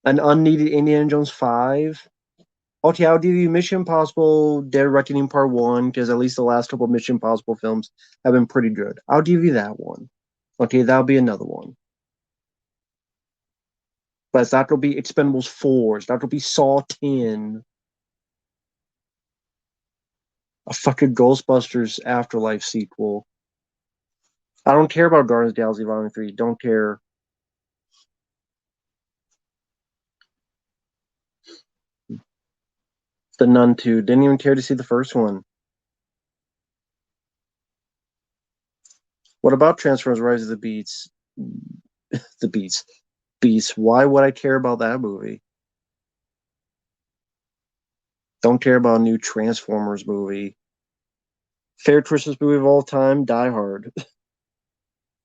An unneeded Indiana Jones 5? Okay, I'll give you Mission Impossible Dead Reckoning Part 1, because at least the last couple of Mission Impossible films have been pretty good. I'll give you that one. Okay, that'll be another one. But it's not going to be Expendables 4. It's not going to be Saw 10. A fucking Ghostbusters Afterlife sequel. I don't care about Guardians of the Galaxy Volume 3. Don't care. The Nun 2. Didn't even care to see the first one. What about Transformers Rise of the Beats? The Beats. Beasts. Why would I care about that movie? Don't care about a new Transformers movie. Favorite Christmas movie of all time? Die Hard.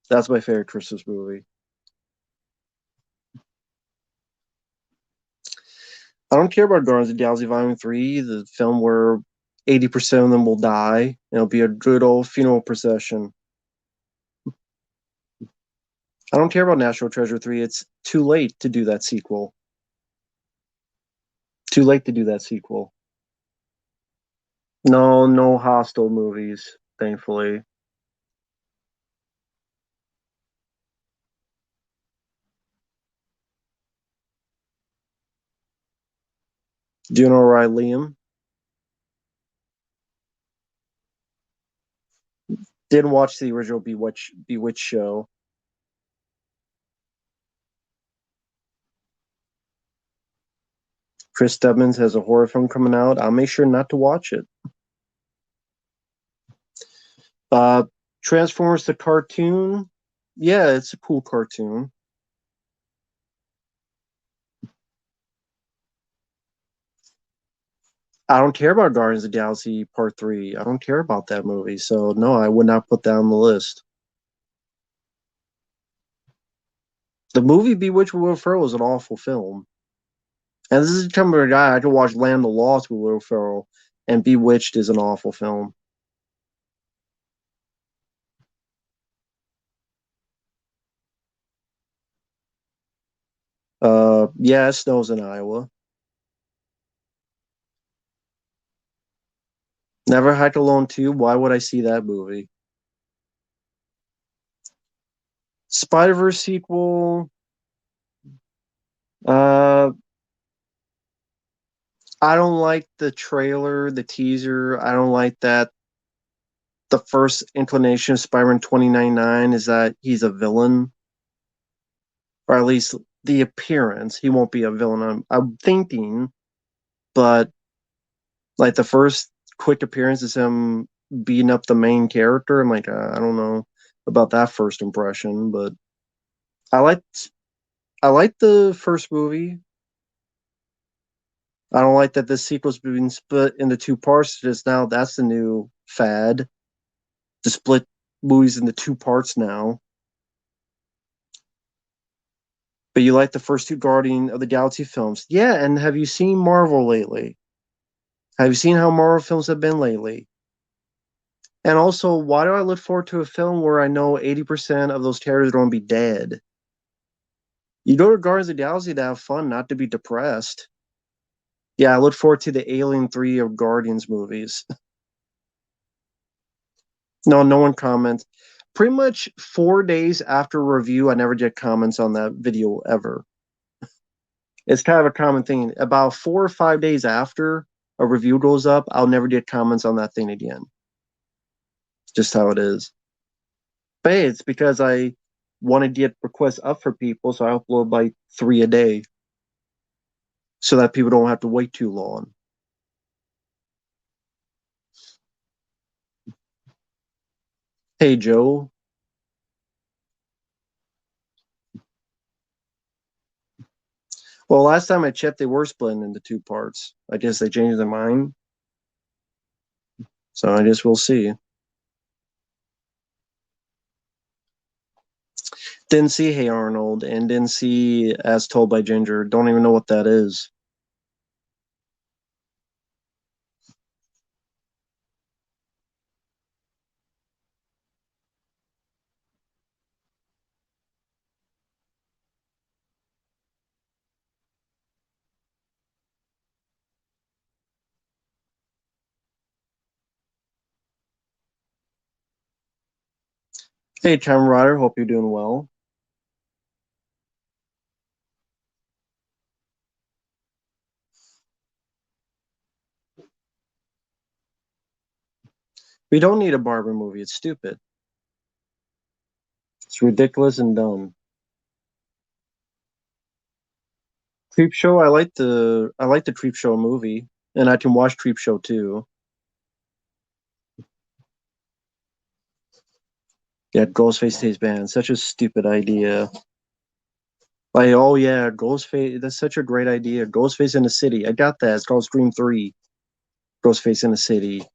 That's my favorite Christmas movie. I don't care about Guardians of the Galaxy Volume 3, the film where 80% of them will die, and it'll be a good old funeral procession. I don't care about National Treasure 3. It's too late to do that sequel. Too late to do that sequel. No Hostel movies, thankfully. Do you know right, Liam? Didn't watch the original Bewitched show. Chris Stubbins has a horror film coming out. I'll make sure not to watch it. Uh, Transformers the cartoon. Yeah, it's a cool cartoon. I don't care about Guardians of the Galaxy Part 3. I don't care about that movie. So, no, I would not put that on the list. The movie Bewitched with Will Ferrell is an awful film. And this is coming from a guy I could watch Land of the Lost with Will Ferrell, and Bewitched is an awful film. Yeah, it snows in Iowa. Never Hike Alone 2. Why would I see that movie? Spider-Verse sequel. Uh, I don't like the trailer, the teaser. I don't like that. The first inclination of Spider-Man 2099 is that he's a villain, or at least the appearance. He won't be a villain. I'm thinking, but like the first quick appearance is him beating up the main character. I'm like, I don't know about that first impression, but I liked I liked the first movie. I don't like that the sequel's being split into two parts. Just now, that's the new fad to split movies into two parts now. But you like the first two Guardian of the Galaxy films, yeah? And have you seen Marvel lately? Have you seen how Marvel films have been lately? And also, why do I look forward to a film where I know 80% of those characters are going to be dead? You go to Guardians of the Galaxy to have fun, not to be depressed. Yeah, I look forward to the Alien 3 of Guardians movies. No one comments. Pretty much 4 days after review, I never get comments on that video ever. It's kind of a common thing. About 4 or 5 days after a review goes up, I'll never get comments on that thing again. Just how it is. But hey, it's because I want to get requests up for people, so I upload like 3 a day so that people don't have to wait too long. Hey, Joe. Well, last time I checked, they were splitting into two parts. I guess they changed their mind, so I guess we'll see. Didn't see Hey Arnold and didn't see As Told by Ginger. Don't even know what that is. Hey, Tom Ryder. Hope you're doing well. We don't need a Barbie movie. It's stupid. It's ridiculous and dumb. Creep Show. I like the Creep Show movie, and I can watch Creep Show too. Yeah, Ghostface stays banned. Such a stupid idea. Like, oh yeah, Ghostface. That's such a great idea. Ghostface in the City. I got that. It's called Scream 3. Ghostface in the City.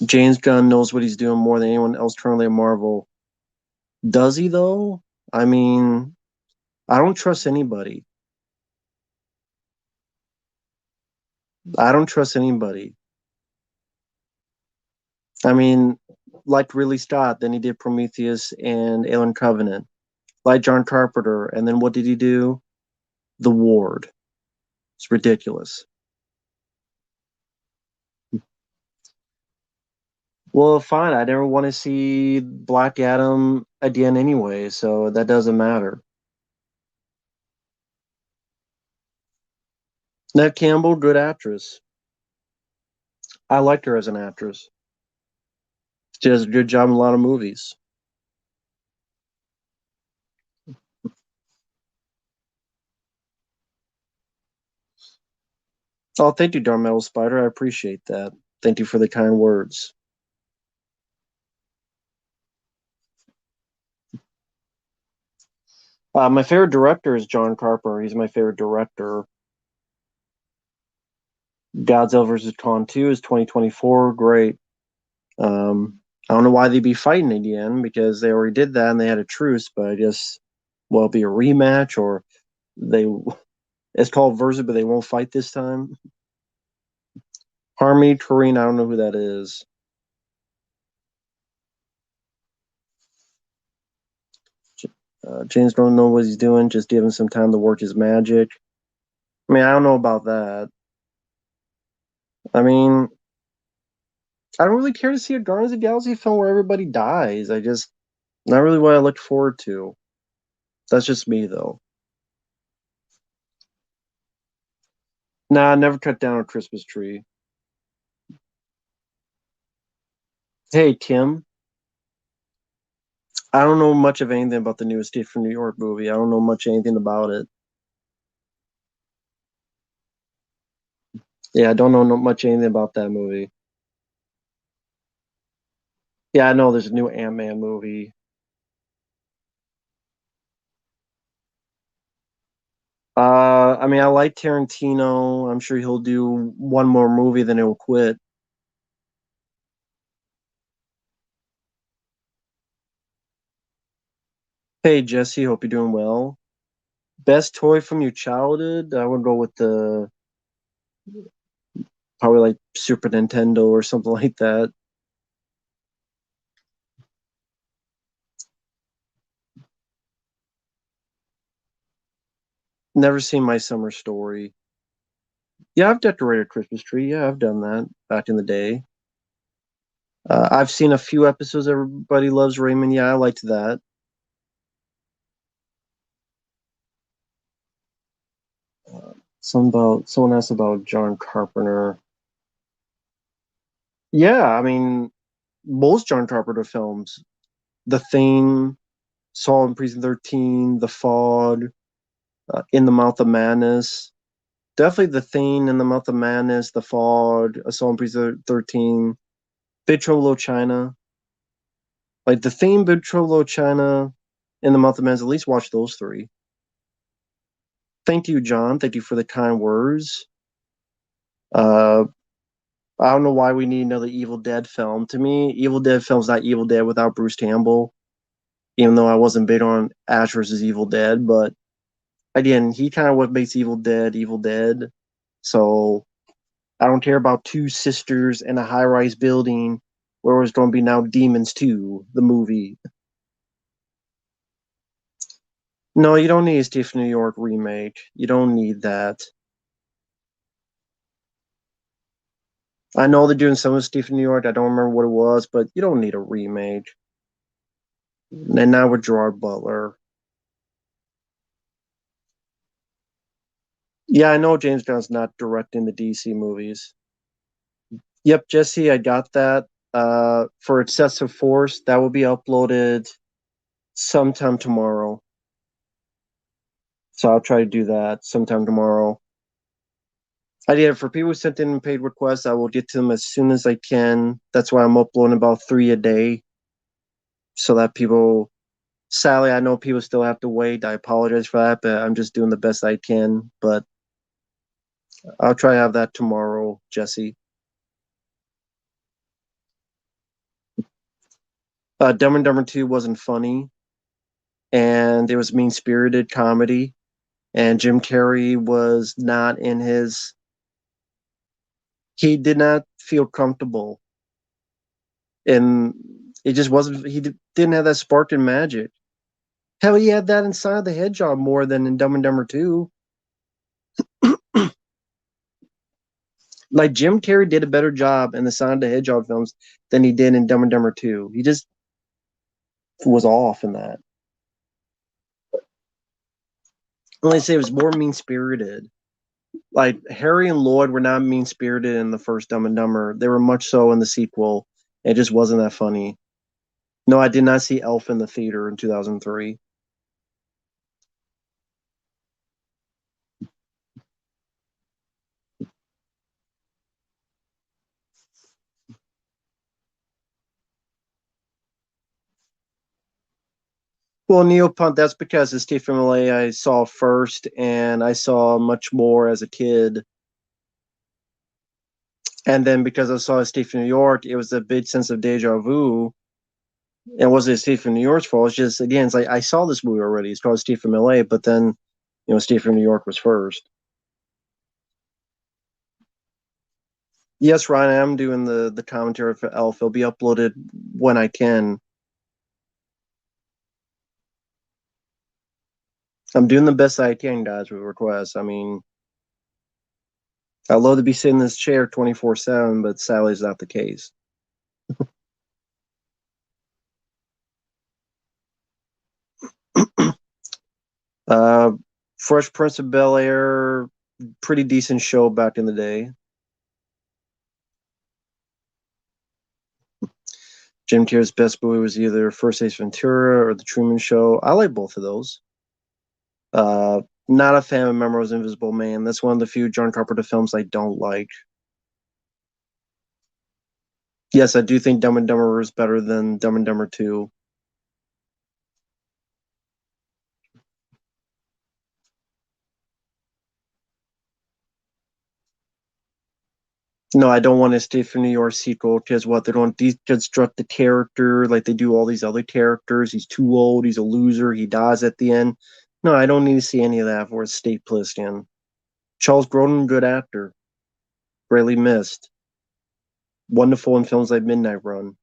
James Gunn knows what he's doing more than anyone else currently at Marvel. Does he though? I mean, I don't trust anybody. I don't trust anybody. I mean, like Ridley Scott, then he did Prometheus and Alien Covenant. Like John Carpenter, and then what did he do? The Ward. It's ridiculous. Well, fine. I never want to see Black Adam again anyway, so that doesn't matter. Ned Campbell, good actress. I liked her as an actress. She does a good job in a lot of movies. Oh, thank you, Darmel Spider. I appreciate that. Thank you for the kind words. My favorite director is John Carpenter. He's my favorite director. Godzilla vs. Kong 2 is 2024. Great. I don't know why they'd be fighting again because they already did that and they had a truce, but I guess, well, it'll be a rematch or they, it's called Versus, but they won't fight this time. Harmony Korine, I don't know who that is. James don't know what he's doing. Just give him some time to work his magic. I mean, I don't know about that. I mean, I don't really care to see a Guardians of the Galaxy film where everybody dies. I just not really what I look forward to. That's just me though. Nah, I never cut down a Christmas tree. Hey Tim, I don't know much of anything about the new Escape from New York movie. I don't know much anything about it. Yeah, I don't know much anything about that movie. Yeah, I know there's a new Ant-Man movie. I mean, I like Tarantino. I'm sure he'll do one more movie, then he'll quit. Hey Jesse, hope you're doing well. Best toy from your childhood? I would go with the probably like Super Nintendo or something like that. Never seen My Summer Story. Yeah, I've decorated a Christmas tree. Yeah, I've done that back in the day. I've seen a few episodes. Everybody Loves Raymond. Yeah, I liked that. Someone asked about John Carpenter. Yeah, I mean most John Carpenter films. The Thing, Saw in Prison 13, The Fog, In the Mouth of Madness. Definitely The Thing, In the Month of Madness, The Fog, Assault on Precinct 13, Big Trouble in Little China. Like The Thing, Big Trouble in Little China, In the Month of Madness. At least watch those three. Thank you, John. Thank you for the kind words. Uh, I don't know why we need another Evil Dead film. To me, Evil Dead film's not Evil Dead without Bruce Campbell. Even though I wasn't big on Ash versus Evil Dead, but again, he kind of what makes Evil Dead Evil Dead. So I don't care about two sisters in a high-rise building where it's going to be now Demons 2, the movie. No, you don't need a Steve New York remake. You don't need that. I know they're doing some with Steve New York. I don't remember what it was, but you don't need a remake. And now with Gerard Butler. Yeah, I know James Gunn's not directing the DC movies. Yep, Jesse, I got that. For Excessive Force, that will be uploaded sometime tomorrow. So I'll try to do that sometime tomorrow. I did for people who sent in paid requests. I will get to them as soon as I can. That's why I'm uploading about 3 a day, so that people. Sadly, I know people still have to wait. I apologize for that, but I'm just doing the best I can. But I'll try to have that tomorrow, Jesse. Dumb and Dumber 2 wasn't funny, and it was mean spirited comedy. And Jim Carrey was not in his. He did not feel comfortable, and it just wasn't. Didn't have that spark and magic. Hell, he had that inside the Hedgehog more than in Dumb and Dumber 2. Like Jim Carrey did a better job in the Sonic the Hedgehog films than he did in Dumb and Dumber 2. He just was off in that. Like I say, it was more mean spirited. Like Harry and Lloyd were not mean spirited in the first Dumb and Dumber. They were much so in the sequel. It just wasn't that funny. No, I did not see Elf in the theater in 2003. Well, Neopunk, that's because it's Stephen Malay I saw first, and I saw much more as a kid. And then because I saw Steve from New York, it was a big sense of deja vu. It wasn't Steve from New York's fault. It's just again, it's like I saw this movie already. It's called Steve from LA, but then Steve from New York was first. Yes, Ryan, I am doing the commentary for Elf. It'll be uploaded when I can. I'm doing the best I can, guys, with requests. I mean, I'd love to be sitting in this chair 24/7, but sadly, it's not the case. uh, Fresh Prince of Bel Air, pretty decent show back in the day. Jim Carrey's best movie was either First Ace Ventura or The Truman Show. I like both of those. Not a fan of Memories Invisible Man. That's one of the few John Carpenter films I don't like. Yes, I do think Dumb and Dumber is better than Dumb and Dumber 2. No, I don't want to stay for New York sequel because what they don't deconstruct the character like they do all these other characters. He's too old. He's a loser. He dies at the end. No, I don't need to see any of that for a state Pliskin. Charles Grodin, good actor. Greatly missed. Wonderful in films like Midnight Run.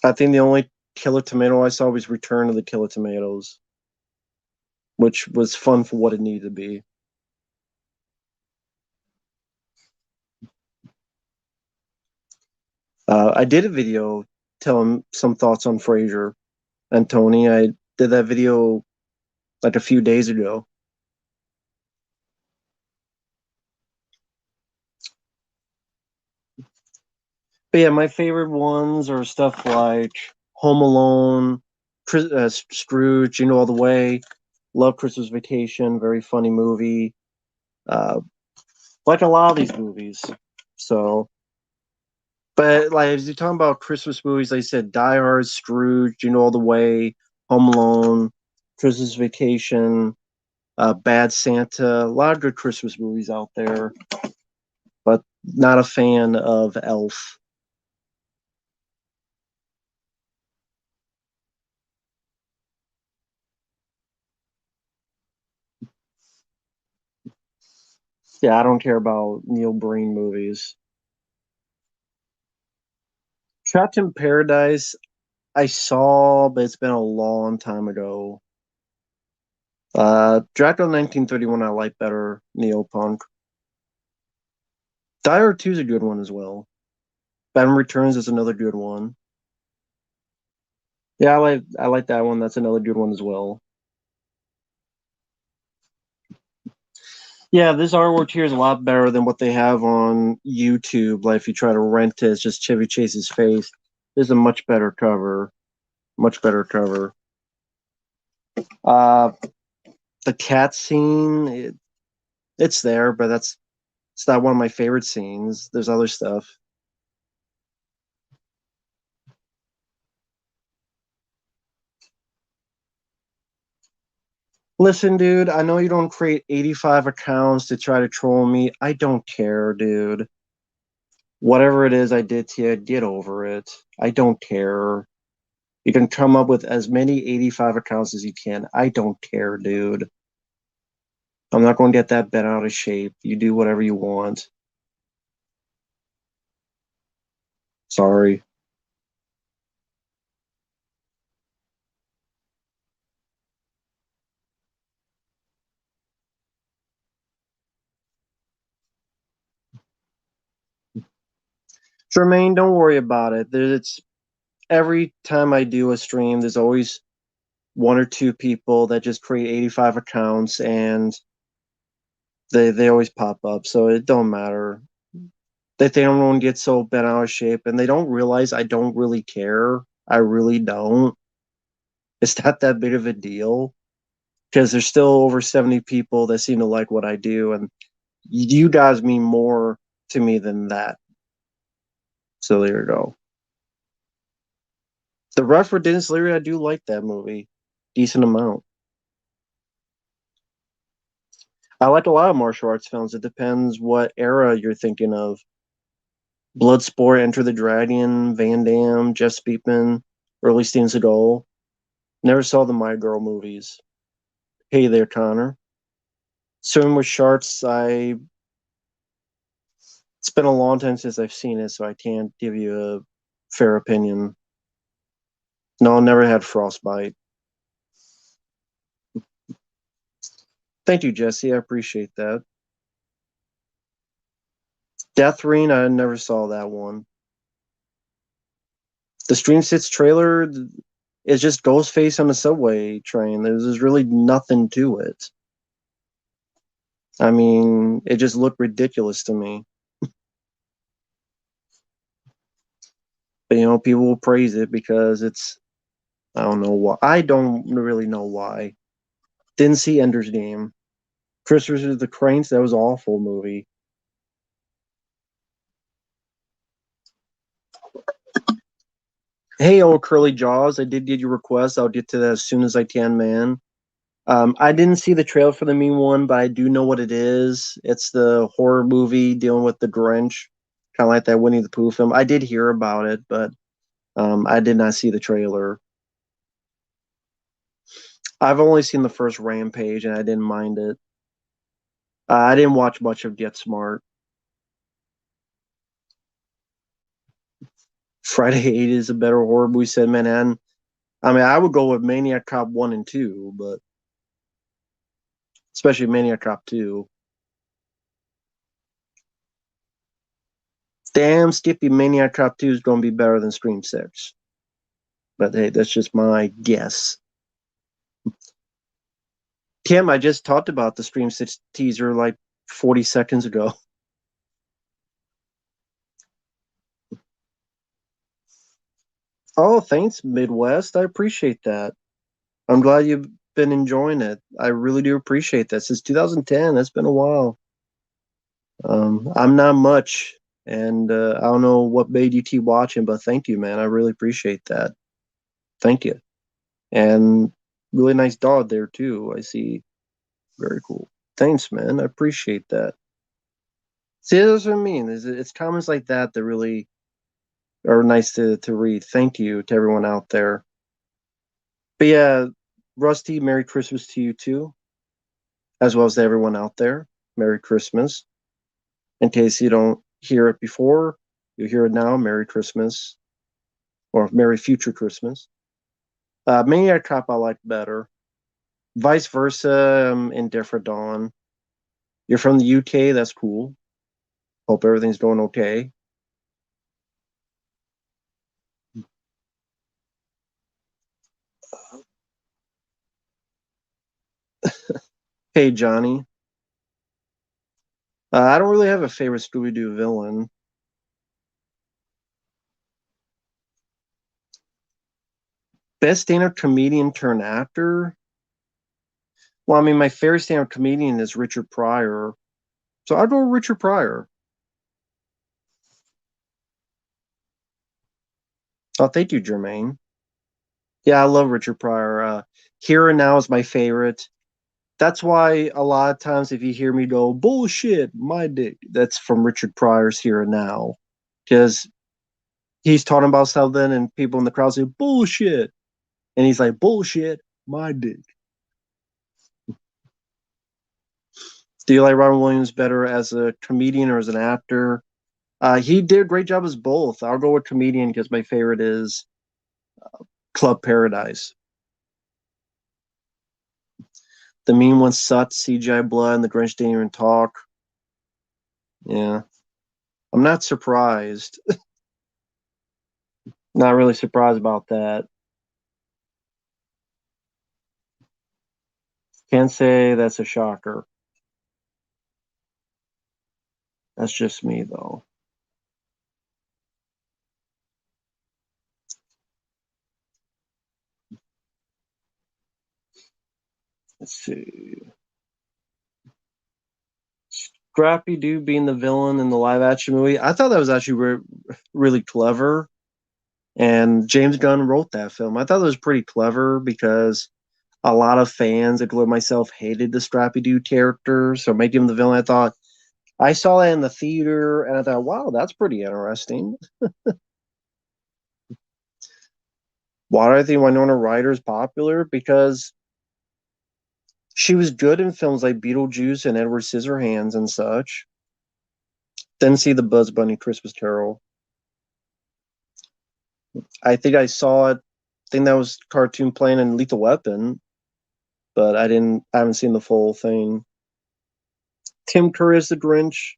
I think the only Killer Tomato I saw was Return of the Killer Tomatoes, which was fun for what it needed to be. I did a video telling some thoughts on Frasier and Tony. I did that video like a few days ago. But yeah, my favorite ones are stuff like Home Alone, Scrooge, You Know All the Way. Love Christmas Vacation, very funny movie. Uh, like a lot of these movies. So, but like as you're talking about Christmas movies, like I said, Die Hard, Scrooge, You Know All the Way, Home Alone, Christmas Vacation, Bad Santa. A lot of good Christmas movies out there, but not a fan of Elf. Yeah, I don't care about Neil Breen movies. Trapped in Paradise, I saw, but it's been a long time ago. Dracula 1931, I like better. Neopunk. Die Hard 2 is a good one as well. Batman Returns is another good one. Yeah, I like that one. That's another good one as well. Yeah, this artwork here is a lot better than what they have on YouTube. Like if you try to rent it, it's just Chevy Chase's face. This is a much better cover. Much better cover. Uh, the cat scene, it's there, but it's not one of my favorite scenes. There's other stuff. Listen, dude, I know you don't create 85 accounts to try to troll me. I don't care, dude. Whatever it is I did to you, get over it. I don't care. You can come up with as many 85 accounts as you can. I don't care, dude. I'm not going to get that bent out of shape. You do whatever you want. Sorry. Jermaine, don't worry about it. It's every time I do a stream, there's always one or two people that just create 85 accounts and they always pop up. So it don't matter. That they don't get so bent out of shape and they don't realize I don't really care. I really don't. It's not that big of a deal because there's still over 70 people that seem to like what I do, and you guys mean more to me than that. So there you go. The Rush for Dennis Leary, I do like that movie, decent amount. I like a lot of martial arts films. It depends what era you're thinking of. Bloodsport, Enter the Dragon, Van Damme, Jeff Speakman, early Steven Seagal. Never saw the My Girl movies. Hey there, Connor. Swimming with Sharks, it's been a long time since I've seen it, so I can't give you a fair opinion. No, I never had frostbite. Thank you, Jesse. I appreciate that. Death Ring, I never saw that one. The Stream Six trailer is just Ghostface on a subway train. There's really nothing to it. I mean, it just looked ridiculous to me. But people will praise it because I don't know why. I don't really know why. Didn't see Ender's Game. Christopher the Cranks, that was an awful movie. Hey, old curly jaws, I did get your request. I'll get to that as soon as I can, man. I didn't see the trailer for the Mean One, but I do know what it is. It's the horror movie dealing with the Grinch, kind of like that Winnie the Pooh film. I did hear about it, but I did not see the trailer. I've only seen the first Rampage, and I didn't mind it. I didn't watch much of Get Smart. Friday 8 is a better horror movie, said Manhattan. I mean, I would go with Maniac Cop 1 and 2, but especially Maniac Cop 2. Damn, Skippy Maniac Cop 2 is going to be better than Scream 6. But hey, that's just my guess. Kim, I just talked about the Scream 6 teaser like 40 seconds ago. Oh, thanks, Midwest. I appreciate that. I'm glad you've been enjoying it. I really do appreciate that. Since 2010, that's been a while. I'm not much, and I don't know what made you keep watching, but thank you, man. I really appreciate that. Thank you. And really nice dog there too. I see. Very cool. Thanks, man. I appreciate that. See, that's what I mean. It's comments like that that really are nice to read. Thank you to everyone out there. But yeah, Rusty, Merry Christmas to you too, as well as to everyone out there. Merry Christmas. In case you don't hear it before, you hear it now. Merry Christmas or Merry Future Christmas. Maniac Cop I like better. Vice versa, I'm indifferent on. You're from the UK, that's cool. Hope everything's going okay. Hey, Johnny. I don't really have a favorite Scooby Doo villain. Best stand-up comedian turned actor. Well, I mean, my favorite stand-up comedian is Richard Pryor, so I'll go with Richard Pryor. Oh, thank you, Jermaine. Yeah, I love Richard Pryor. Here and Now is my favorite. That's why a lot of times if you hear me go bullshit, my dick, that's from Richard Pryor's Here and Now, because he's talking about something and people in the crowd say bullshit, and he's like bullshit, my dick. Do you like Robin Williams better as a comedian or as an actor? He did a great job as both. I'll go with comedian because my favorite is Club Paradise. The mean one sucked, CGI blood, and the Grinch didn't even talk. Yeah, I'm not surprised. Not really surprised about that. Can't say that's a shocker. That's just me, though. Let's see. Scrappy Doo being the villain in the live action movie. I thought that was actually really clever. And James Gunn wrote that film. I thought it was pretty clever because a lot of fans, including myself, hated the Scrappy Doo character. So making him the villain, I thought I saw that in the theater and I thought, wow, that's pretty interesting. Why do I think Winona Ryder is popular? Because she was good in films like Beetlejuice and Edward Scissorhands and such. Didn't see the Bugs Bunny Christmas Carol. I think I saw it. I think that was cartoon playing in Lethal Weapon, but I haven't seen the full thing. Tim Curry as the Grinch.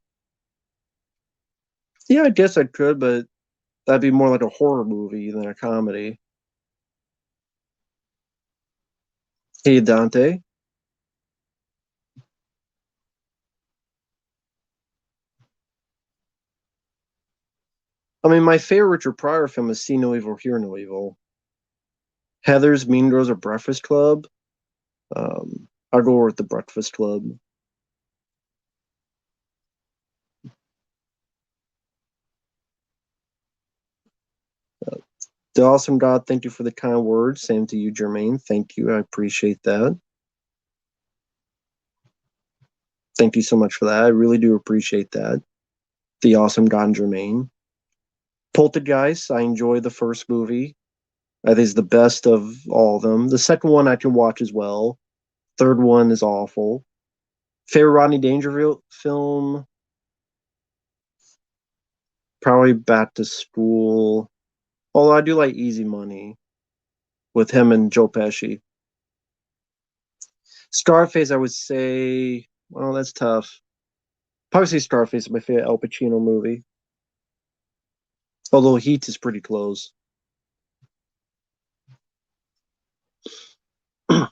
Yeah, I guess I could, but that'd be more like a horror movie than a comedy. Hey, Dante. I mean, my favorite Richard Pryor film is See No Evil, Hear No Evil. Heather's, Mean Girls, or Breakfast Club. I'll go with the Breakfast Club. The Awesome God, thank you for the kind words. Same to you, Jermaine. Thank you. I appreciate that. Thank you so much for that. I really do appreciate that. The Awesome God and Jermaine. Poltergeist, I enjoyed the first movie. I think it's the best of all of them. The second one I can watch as well. Third one is awful. Favorite Rodney Dangerfield film? Probably Back to School. Although I do like Easy Money with him and Joe Pesci. Scarface, I would say, well, that's tough. Probably say Scarface is my favorite Al Pacino movie. Although Heat is pretty close. Well,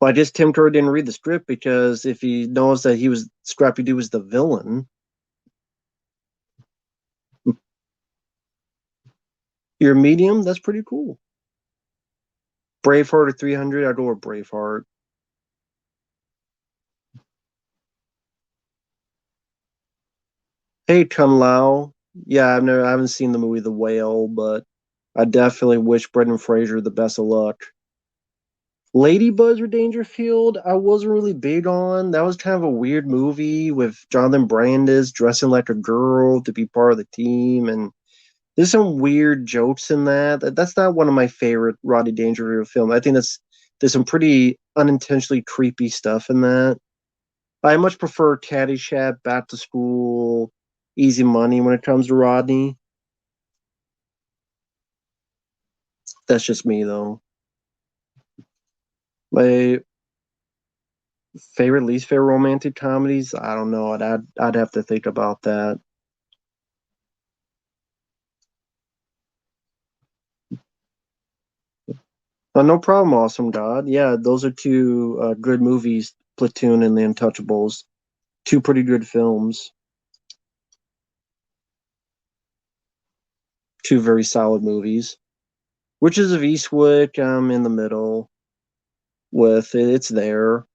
I guess Tim Curry didn't read the script because if he knows that he was Scrappy Doo was the villain, You're a medium? That's pretty cool. Braveheart or 300? I'd go with Braveheart. Hey, Kung Lao. Yeah, I haven't seen the movie The Whale, but I definitely wish Brendan Fraser the best of luck. Ladybuzz or Dangerfield, I wasn't really big on. That was kind of a weird movie with Jonathan Brandis dressing like a girl to be part of the team, and there's some weird jokes in that. That's not one of my favorite Rodney Dangerfield films. I think there's some pretty unintentionally creepy stuff in that. I much prefer Caddyshack, Back to School, Easy Money when it comes to Rodney. That's just me though. My favorite, least favorite romantic comedies. I don't know. I'd have to think about that. No problem, Awesome God. Yeah, those are two good movies, Platoon and The Untouchables. Two pretty good films. Two very solid movies. Witches of Eastwick, I'm in the middle with it. It's there.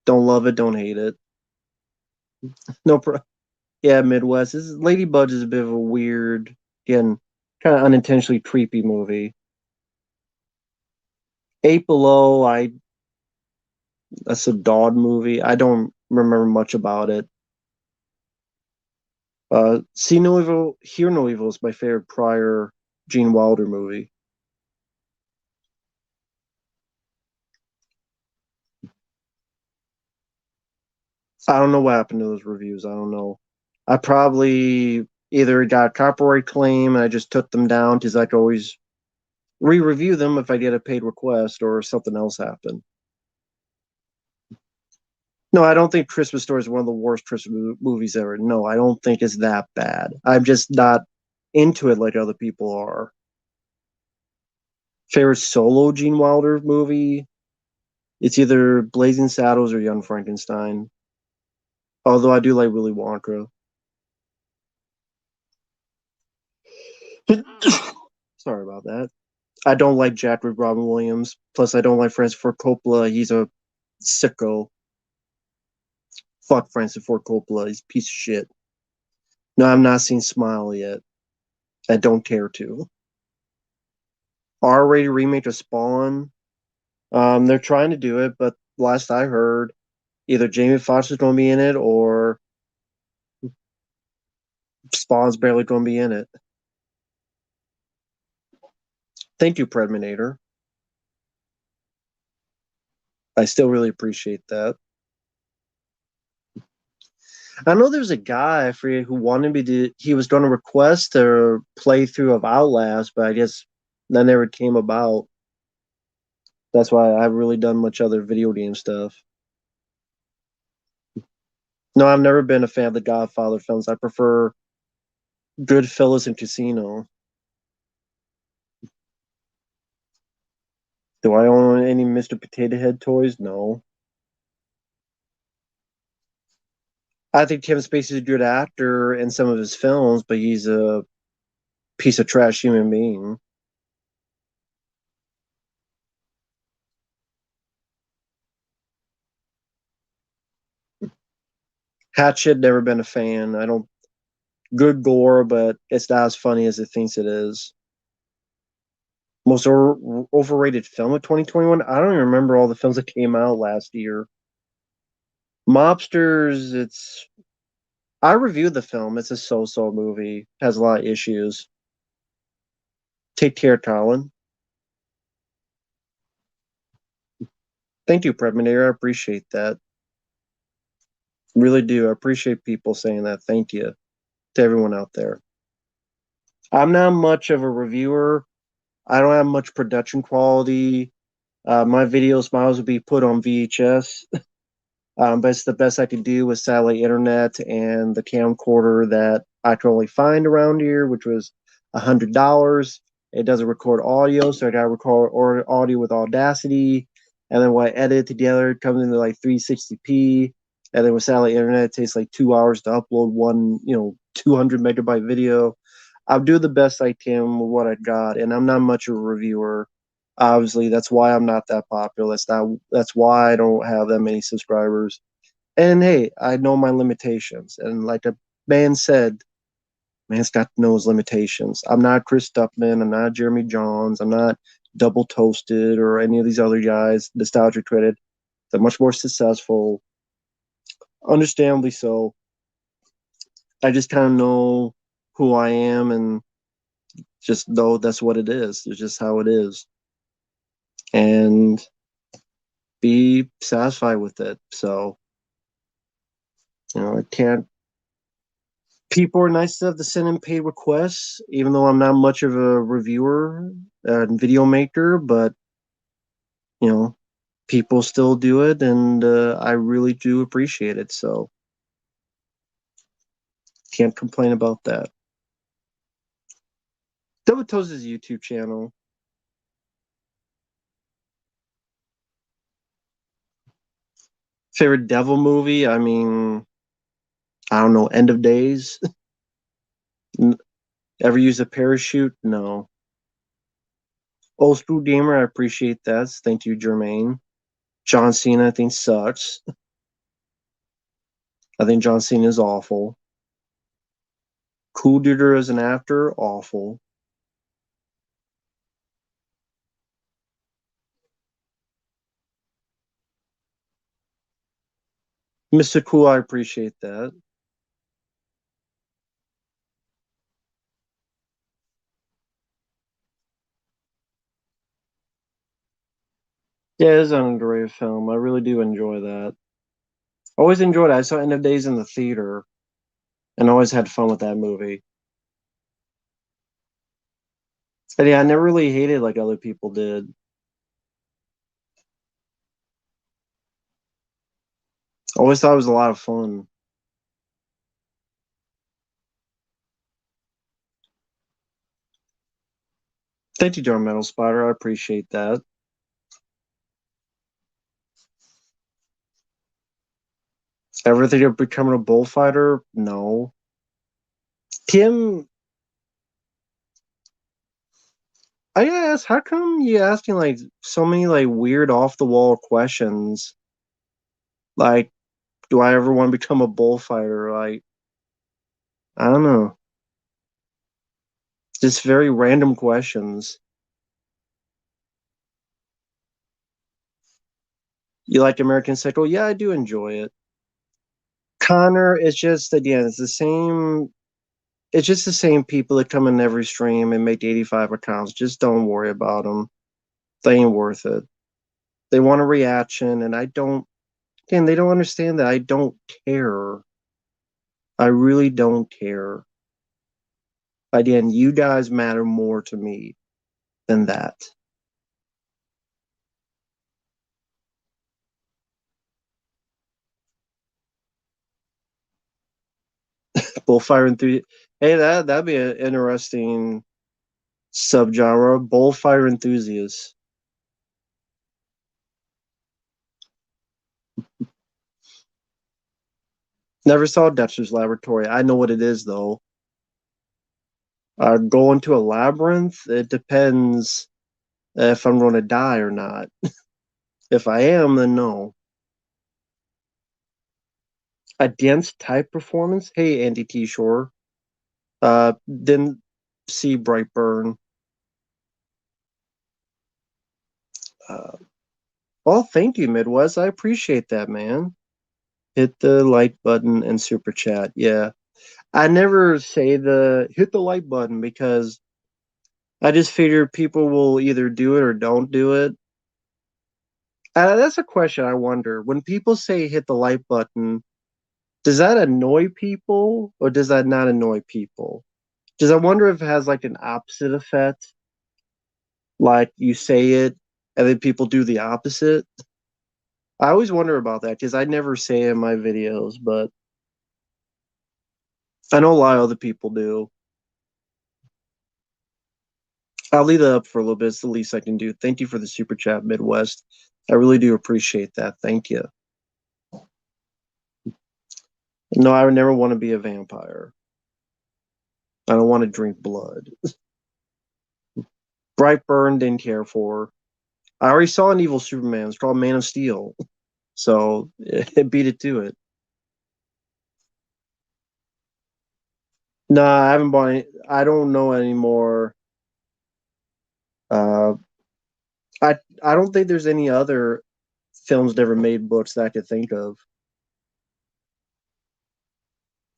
Don't love it, don't hate it. No, yeah, Midwest. Ladybug is a bit of a weird, again, kind of unintentionally creepy movie. Eight Below, that's a dog movie. I don't remember much about it. See No Evil, Hear No Evil is my favorite prior Gene Wilder movie. I don't know what happened to those reviews. I don't know. I probably either got a copyright claim and I just took them down because I could always re-review them if I get a paid request or something else happened. No, I don't think Christmas Story is one of the worst Christmas movies ever. No, I don't think it's that bad. I'm just not into it like other people are. Favorite solo Gene Wilder movie? It's either Blazing Saddles or Young Frankenstein. Although I do like Willy Wonka. Sorry about that. I don't like Jack with Robin Williams. Plus, I don't like Francis Ford Coppola. He's a sicko. Fuck Francis Ford Coppola. He's a piece of shit. No, I'm not seen Smile yet. I don't care to. R-rated remake of Spawn. They're trying to do it, but last I heard, either Jamie Foxx is going to be in it or Spawn's barely going to be in it. Thank you, Predminator. I still really appreciate that. I know there's a guy I forget who wanted me to. He was going to request a playthrough of Outlast, but I guess that never came about. That's why I haven't really done much other video game stuff. No, I've never been a fan of the Godfather films. I prefer Goodfellas and Casino. Do I own any Mr. Potato Head toys? No. I think Kevin Spacey's a good actor in some of his films, but he's a piece of trash human being. Hatchet, never been a fan. I don't good gore, but it's not as funny as it thinks it is. Most overrated film of 2021. I don't even remember all the films that came out last year. Mobsters. It's I reviewed the film. It's a so-so movie. Has a lot of issues. Take care, Colin. Thank you, Preminator. I appreciate that. Really do. I appreciate people saying that. Thank you to everyone out there. I'm not much of a reviewer. I don't have much production quality. My videos might as well be put on VHS. But it's the best I could do with satellite internet and the camcorder that I could only find around here, which was $100. It doesn't record audio, so I got to record audio with Audacity. And then when I edit it together, it comes into like 360p. And then with satellite internet, it takes like 2 hours to upload one, 200 megabyte video. I'll do the best I can with what I got, and I'm not much of a reviewer. Obviously, that's why I'm not that popular. That's why I don't have that many subscribers. And hey, I know my limitations. And like the man said, man's got to know his limitations. I'm not Chris Stuckman. I'm not Jeremy Johns. I'm not Double Toasted or any of these other guys, Nostalgia Critic. They're much more successful, understandably so. I just kind of know who I am and just know that's what it is. It's just how it is. And be satisfied with it. So, I can't. People are nice enough to send in paid requests, even though I'm not much of a reviewer and video maker, but, you know, people still do it, and I really do appreciate it. So, can't complain about that. Double Toes' YouTube channel. Favorite devil movie? I mean, I don't know. End of Days. Ever use a parachute? No. Old School Gamer, I appreciate that. Thank you, Jermaine. John Cena, I think, sucks. I think John Cena is awful. Cool Duder as an actor, awful. Mr. Cool, I appreciate that. Yeah, it is an underrated film. I really do enjoy that. Always enjoyed it. I saw End of Days in the theater and always had fun with that movie. But yeah, I never really hated like other people did. Always thought it was a lot of fun. Thank you, John Metal Spider. I appreciate that. Ever think of becoming a bullfighter? No. Tim, I gotta ask, how come you asking like so many like weird off the wall questions? Like, do I ever want to become a bullfighter? Like, I don't know. Just very random questions. You like American Psycho? Yeah, I do enjoy it. Connor, it's just again, it's just the same people that come in every stream and make 85 accounts. Just don't worry about them. They ain't worth it. They want a reaction, and I don't. Again, they don't understand that I don't care. I really don't care. Again, you guys matter more to me than that. Bullfire enthusiast. Hey, that'd be an interesting subgenre. Bullfire enthusiast. Never saw Dexter's Laboratory. I know what it is though. Go into a labyrinth. It depends if I'm going to die or not. If I am, then no. A dense type performance. Hey, Andy T. Shore. Didn't see Brightburn. Uh, well, thank you, Midwest. I appreciate that, man. Hit the like button and super chat. Yeah, I never say the hit the like button because I just figure people will either do it or don't do it. That's a question I wonder. When people say hit the like button, does that annoy people or does that not annoy people? Does I wonder if it has like an opposite effect? Like you say it and then people do the opposite? I always wonder about that because I never say it in my videos, but I know a lot of other people do. I'll leave that up for a little bit. It's the least I can do. Thank you for the super chat, Midwest. I really do appreciate that. Thank you. No, I would never want to be a vampire. I don't want to drink blood. Brightburn didn't care for. I already saw an evil Superman. It's called Man of Steel, so it beat it to it. No, I haven't bought any. I don't know anymore. Uh, I don't think there's any other films never made books that I could think of.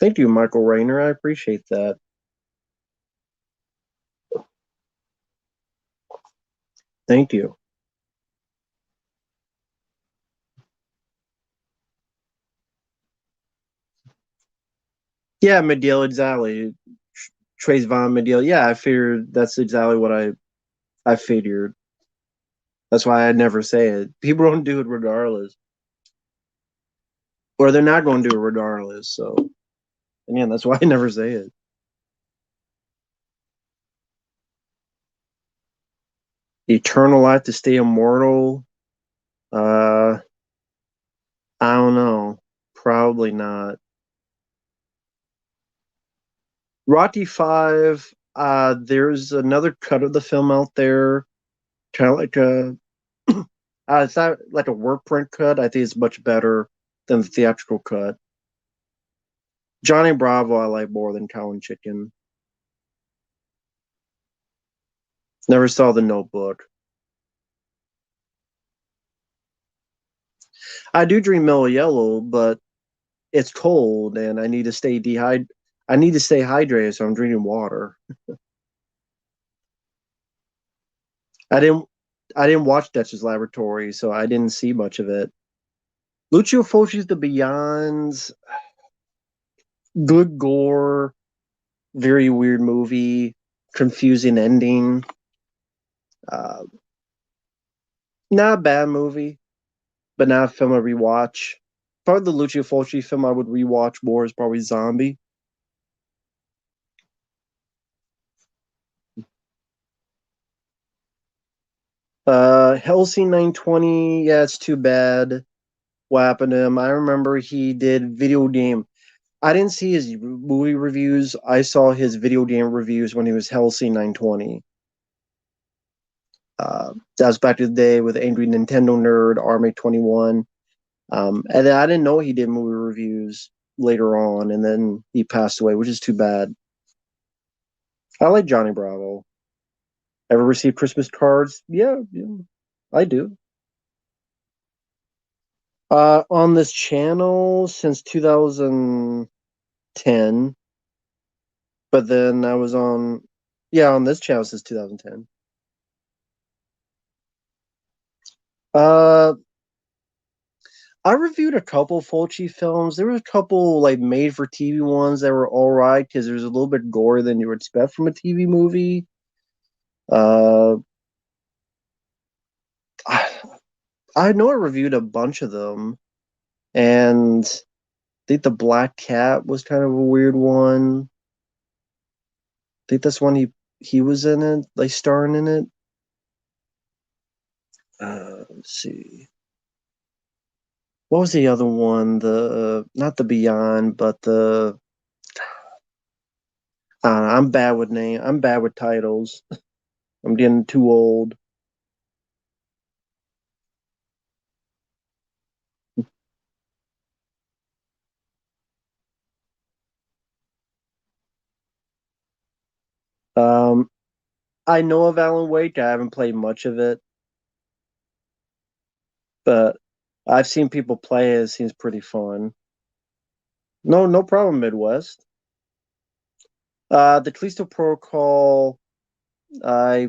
Thank you, Michael Rayner. I appreciate that. Thank you. Yeah, Medill, exactly. Trace Von Medill. Yeah, I figured that's exactly what I figured. That's why I never say it. People don't do it regardless, or they're not going to do it regardless. So, and yeah, that's why I never say it. Eternal life to stay immortal. Uh, I don't know. Probably not. Rocky Five. There's another cut of the film out there, kind of like a. It's not like a work print cut. I think it's much better than the theatrical cut. Johnny Bravo, I like more than Cow and Chicken. Never saw The Notebook. I do drink Mellow Yellow, but it's cold and I need to stay dehydrated. I need to stay hydrated, so I'm drinking water. I didn't. I didn't watch Dexter's Laboratory, so I didn't see much of it. Lucio Fulci's The Beyonds, good gore, very weird movie, confusing ending. Uh, Not a bad movie, but not a film I rewatch. Probably the Lucio Fulci film I would rewatch more is probably Zombie. Helsing 920, yeah, it's too bad what happened to him. I remember he did video game. I didn't see his movie reviews. I saw his video game reviews when he was Helsing 920. That was back in the day with Angry Nintendo Nerd, Army 21. And then I didn't know he did movie reviews later on, and then he passed away, which is too bad. I like Johnny Bravo. Ever received Christmas cards? Yeah, yeah, I do. On this channel since 2010, but then I was on, yeah, on this channel since 2010. Uh, I reviewed a couple Fulci films. There was a couple like made for TV ones that were all right because there's a little bit gore than you would expect from a TV movie. Uh, I, I know I reviewed a bunch of them, and I think the Black Cat was kind of a weird one. I think that's one he was in it, like starring in it. Let's see. What was the other one? The not the Beyond, but the I'm bad with name. I'm bad with titles. I'm getting too old. Um, I know of Alan Wake. I haven't played much of it, but I've seen people play it. It seems pretty fun. No, no problem, Midwest. The Callisto Protocol. I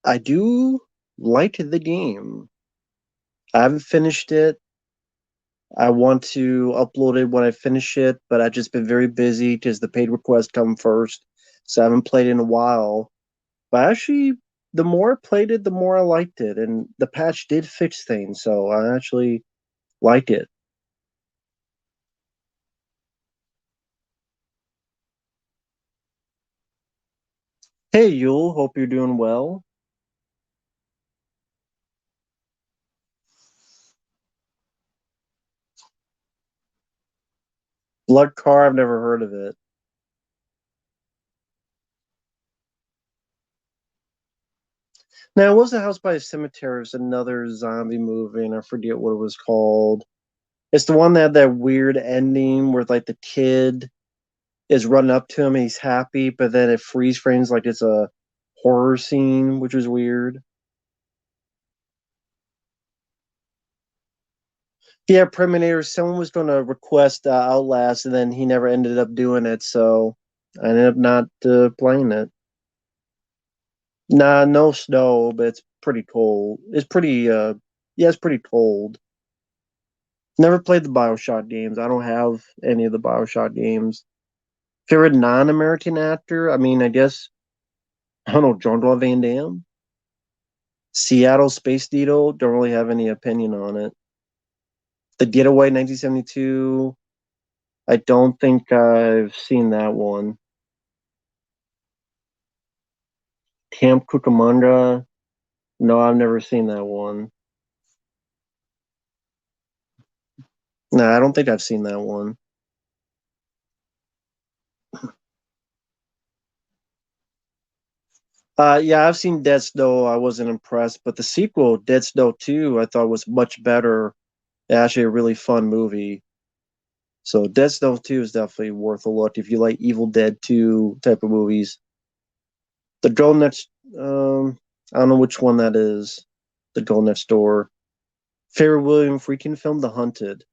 I do like the game. I haven't finished it. I want to upload it when I finish it, but I've just been very busy because the paid requests come first. So I haven't played in a while. But actually, the more I played it, the more I liked it. And the patch did fix things. So I actually like it. Hey, Yule, hope you're doing well. Blood Car, I've never heard of it. Now, it was The House by a Cemetery. It's another zombie movie, and I forget what it was called. It's the one that had that weird ending where like the kid is running up to him and he's happy, but then it freeze frames like it's a horror scene, which was weird. Yeah, Terminator. Someone was going to request Outlast, and then he never ended up doing it, so I ended up not playing it. Nah, no snow, but it's pretty cold. It's pretty, yeah, it's pretty cold. Never played the Bioshock games. I don't have any of the Bioshock games. Favorite non-American actor? I mean, I guess I don't know, Jean-Claude Van Damme. Seattle Space Needle. Don't really have any opinion on it. The Getaway 1972. I don't think I've seen that one. Camp Cucamonga. No, I've never seen that one. No, I don't think I've seen that one. Yeah, I've seen Dead Snow. I wasn't impressed, but the sequel, Dead Snow 2, I thought was much better. Actually, a really fun movie. So Dead Snow 2 is definitely worth a look if you like Evil Dead 2 type of movies. The Girl Next, I don't know which one that is. The Girl Next Door. Favorite William Friedkin film, The Hunted.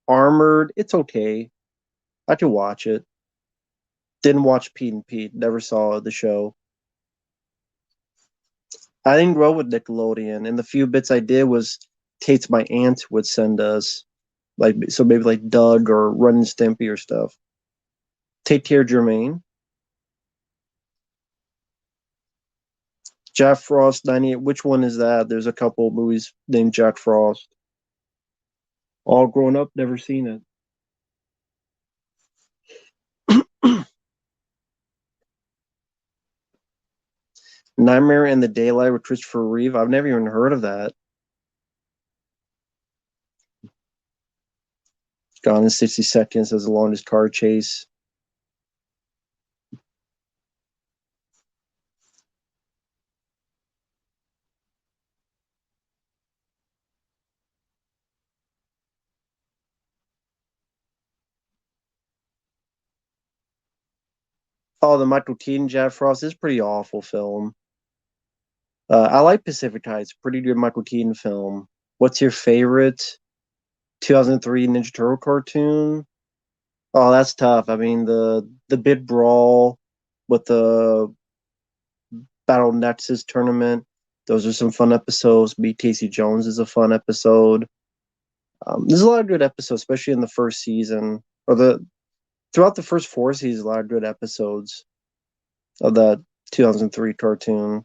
Armored, it's okay. I could watch it. Didn't watch Pete and Pete. Never saw the show. I didn't grow up with Nickelodeon, and the few bits I did was tapes my aunt would send us, like so maybe like Doug or Ren and Stimpy or stuff. Take Care, Jermaine. Jack Frost 98. Which one is that? There's a couple of movies named Jack Frost. All grown up, never seen it. Nightmare in the Daylight with Christopher Reeve. I've never even heard of that. Gone in 60 Seconds as the longest car chase. Oh, the Michael Keaton Jack Frost is pretty awful film. I like Pacific Heights. Pretty good Michael Keaton film. What's your favorite 2003 Ninja Turtle cartoon? Oh, that's tough. I mean, the big brawl with the Battle Nexus tournament. Those are some fun episodes. Meet Casey Jones is a fun episode. There's a lot of good episodes, especially in the first season or the throughout the first four seasons. A lot of good episodes of that 2003 cartoon.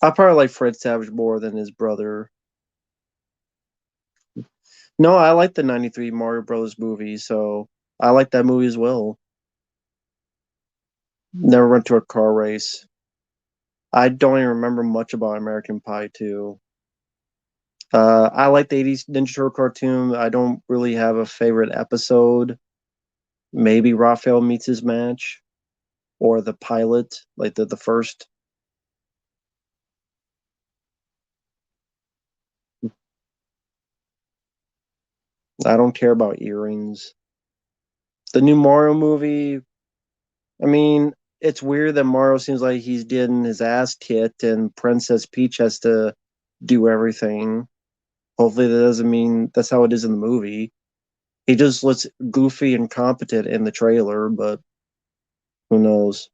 I probably like Fred Savage more than his brother. No, I like the '93 Mario Bros. Movie, so I like that movie as well. Never went to a car race. I don't even remember much about American Pie 2. I like the 80s Ninja Turtle cartoon. I don't really have a favorite episode. Maybe Raphael meets his match or the pilot, like the first. I don't care about earrings. The new Mario movie, I mean, it's weird that Mario seems like he's getting his ass kicked and Princess Peach has to do everything. Hopefully that doesn't mean that's how it is in the movie. He just looks goofy and competent in the trailer, but who knows?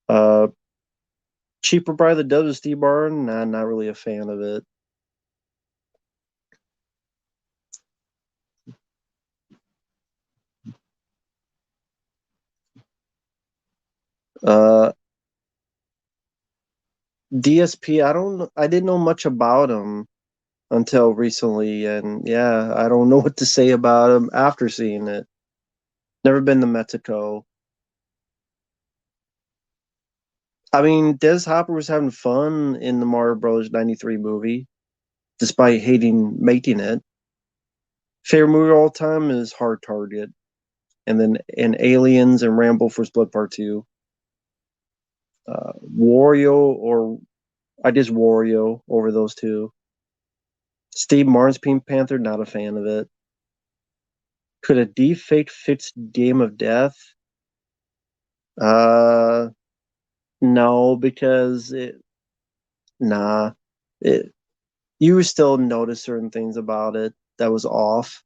Uh, Cheaper by the Dozen Steve Martin, nah, not really a fan of it. Uh, DSP, I didn't know much about him until recently, and yeah, I don't know what to say about him after seeing it. Never been to Mexico. I mean, Des Hopper was having fun in the Mario Bros. '93 movie. despite hating making it. Favorite movie of all time is Hard Target, and then Aliens and Rambo First Blood Part Two. Wario or I just Wario over those two. Steve Martin's Pink Panther, not a fan of it. Could a deep fake fix Game of Death? Uh, no, because nah, it, you still notice certain things about it that was off.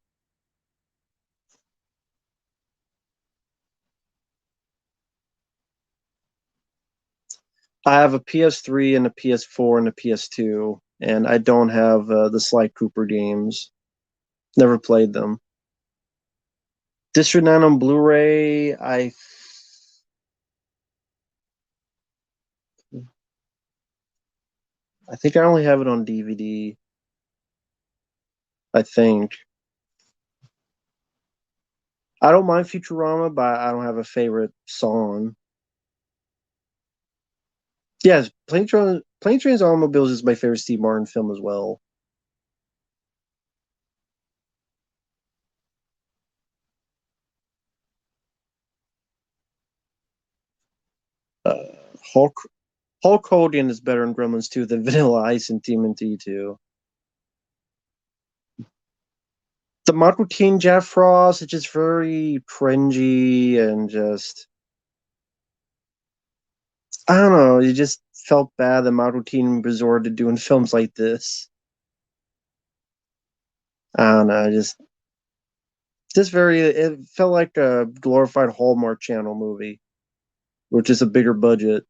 I have a PS3 and a PS4 and a PS2, and I don't have the Sly Cooper games. Never played them. District 9 on Blu-ray, I think I only have it on DVD. I think. I don't mind Futurama, but I don't have a favorite song. Yes, Plane Trains and Automobiles is my favorite Steve Martin film as well. Uh, Hulk Hulk Hogan is better in Gremlins 2 than Vanilla Ice and TMNT 2. The Michael Keaton Jack Frost is just very cringy and just I don't know. You just felt bad that Michael Keaton resorted to doing films like this. I don't know. Just very. It felt like a glorified Hallmark Channel movie, which is a bigger budget.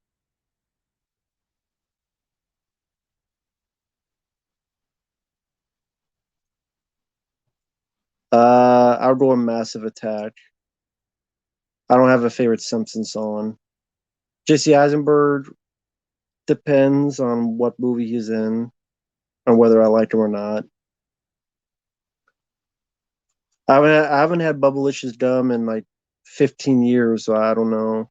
I'll go with Massive Attack. I don't have a favorite Simpsons song. Jesse Eisenberg depends on what movie he's in, on whether I like him or not. I haven't had Bubblicious gum in like 15 years, so I don't know.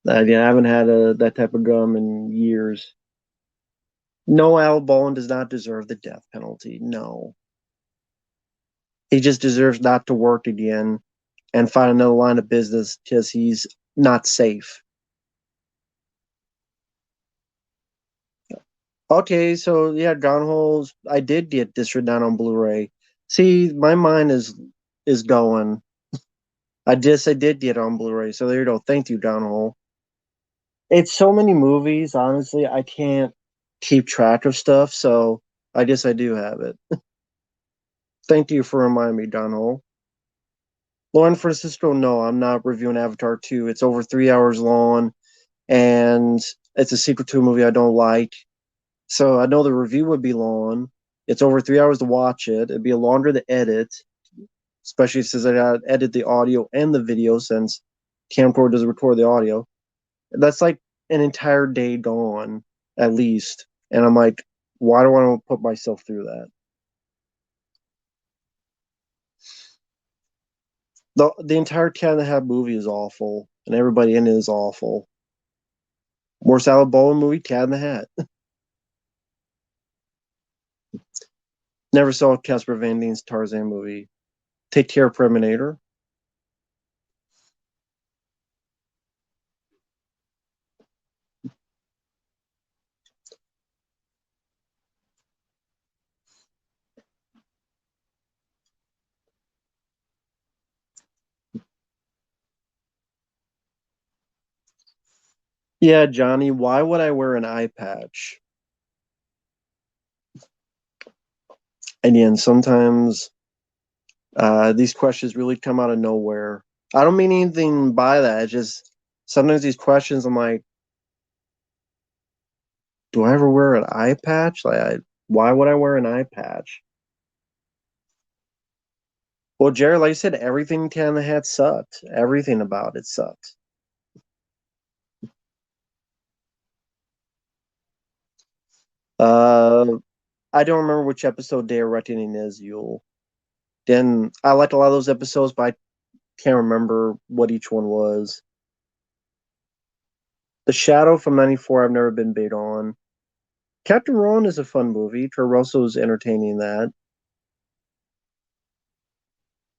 Again, I haven't had that type of gum in years. No, Al Baldwin does not deserve the death penalty. No, he just deserves not to work again and find another line of business because he's not safe. Okay, so yeah, Gone Holes. I did get this down on Blu-ray. See, my mind is going. I did get it on Blu-ray. So there you go. Thank you, Gone Hole. It's so many movies. Honestly, I can't keep track of stuff. So I guess I do have it. Thank you for reminding me, Don Hole. Lauren Francisco, no, I'm not reviewing Avatar 2. It's over 3 hours long, and it's a sequel to a movie I don't like. So I know the review would be long. It's over 3 hours to watch it. It'd be longer to edit, especially since I got to edit the audio and the video since Camcorder doesn't record the audio. That's like an entire day gone, at least. And I'm like, why do I want to put myself through that? The entire Cat in the Hat movie is awful, and everybody in it is awful. Worst Alec Baldwin movie, Cat in the Hat. Never saw Casper Van Dien's Tarzan movie. Take Care, Preminator. Yeah, Johnny, why would I wear an eye patch? And again, sometimes these questions really come out of nowhere. I don't mean anything by that. It's just sometimes these questions, I'm like, do I ever wear an eye patch? Why would I wear an eye patch? Well, Jared, like I said, everything Cat in the Hat sucked. Everything about it sucked. Uh, I don't remember which episode Day of Reckoning is, Yule. Then I liked a lot of those episodes, but I can't remember what each one was. The Shadow from '94, I've never been big on. Captain Ron is a fun movie. Kurt Russell's entertaining that.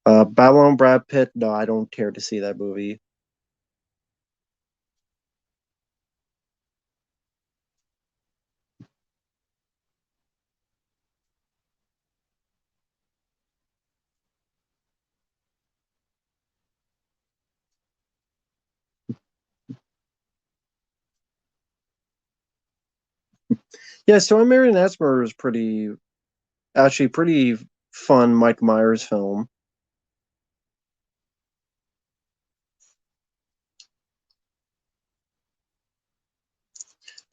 Babylon Brad Pitt, no, I don't care to see that movie. Yeah, so I'm Marion Esmer is pretty fun Mike Myers film.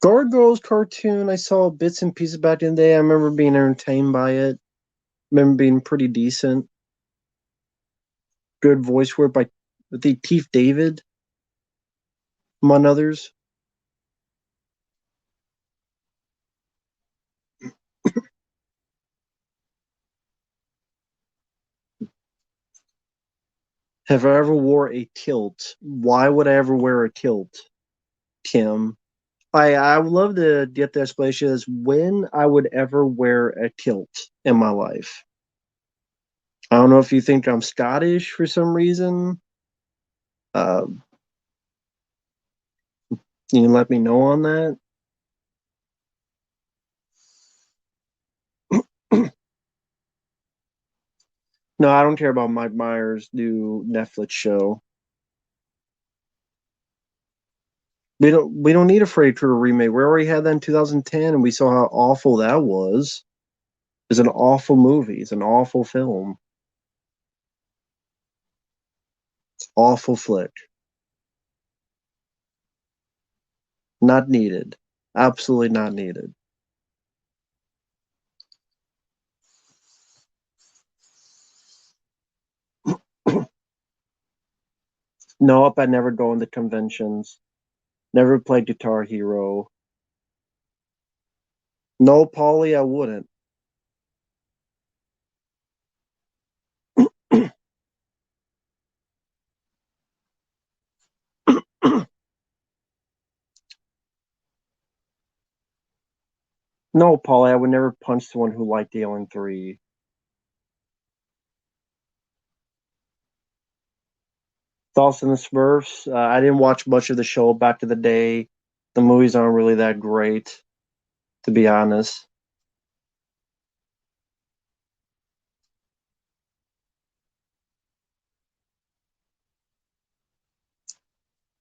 Gargoyles cartoon, I saw bits and pieces back in the day. I remember being entertained by it. Remember being pretty decent. Good voice work by the Keith David, among others. Have I ever wore a kilt? Why would I ever wear a kilt, Kim? I would love to get the explanation as when I would ever wear a kilt in my life. I don't know if you think I'm Scottish for some reason. Uh, you can let me know on that. No, I don't care about Mike Myers' new Netflix show. We don't need a Freddy Krueger remake. We already had that in 2010, and we saw how awful that was. It's an awful movie. It's an awful film. Awful flick. Not needed. Absolutely not needed. Nope, I never go into conventions. Never played Guitar Hero. No, Polly, I wouldn't. No, Polly, I would never punch someone who liked Alien 3. Thoughts on the Smurfs? I didn't watch much of the show back in the day. The movies aren't really that great, to be honest.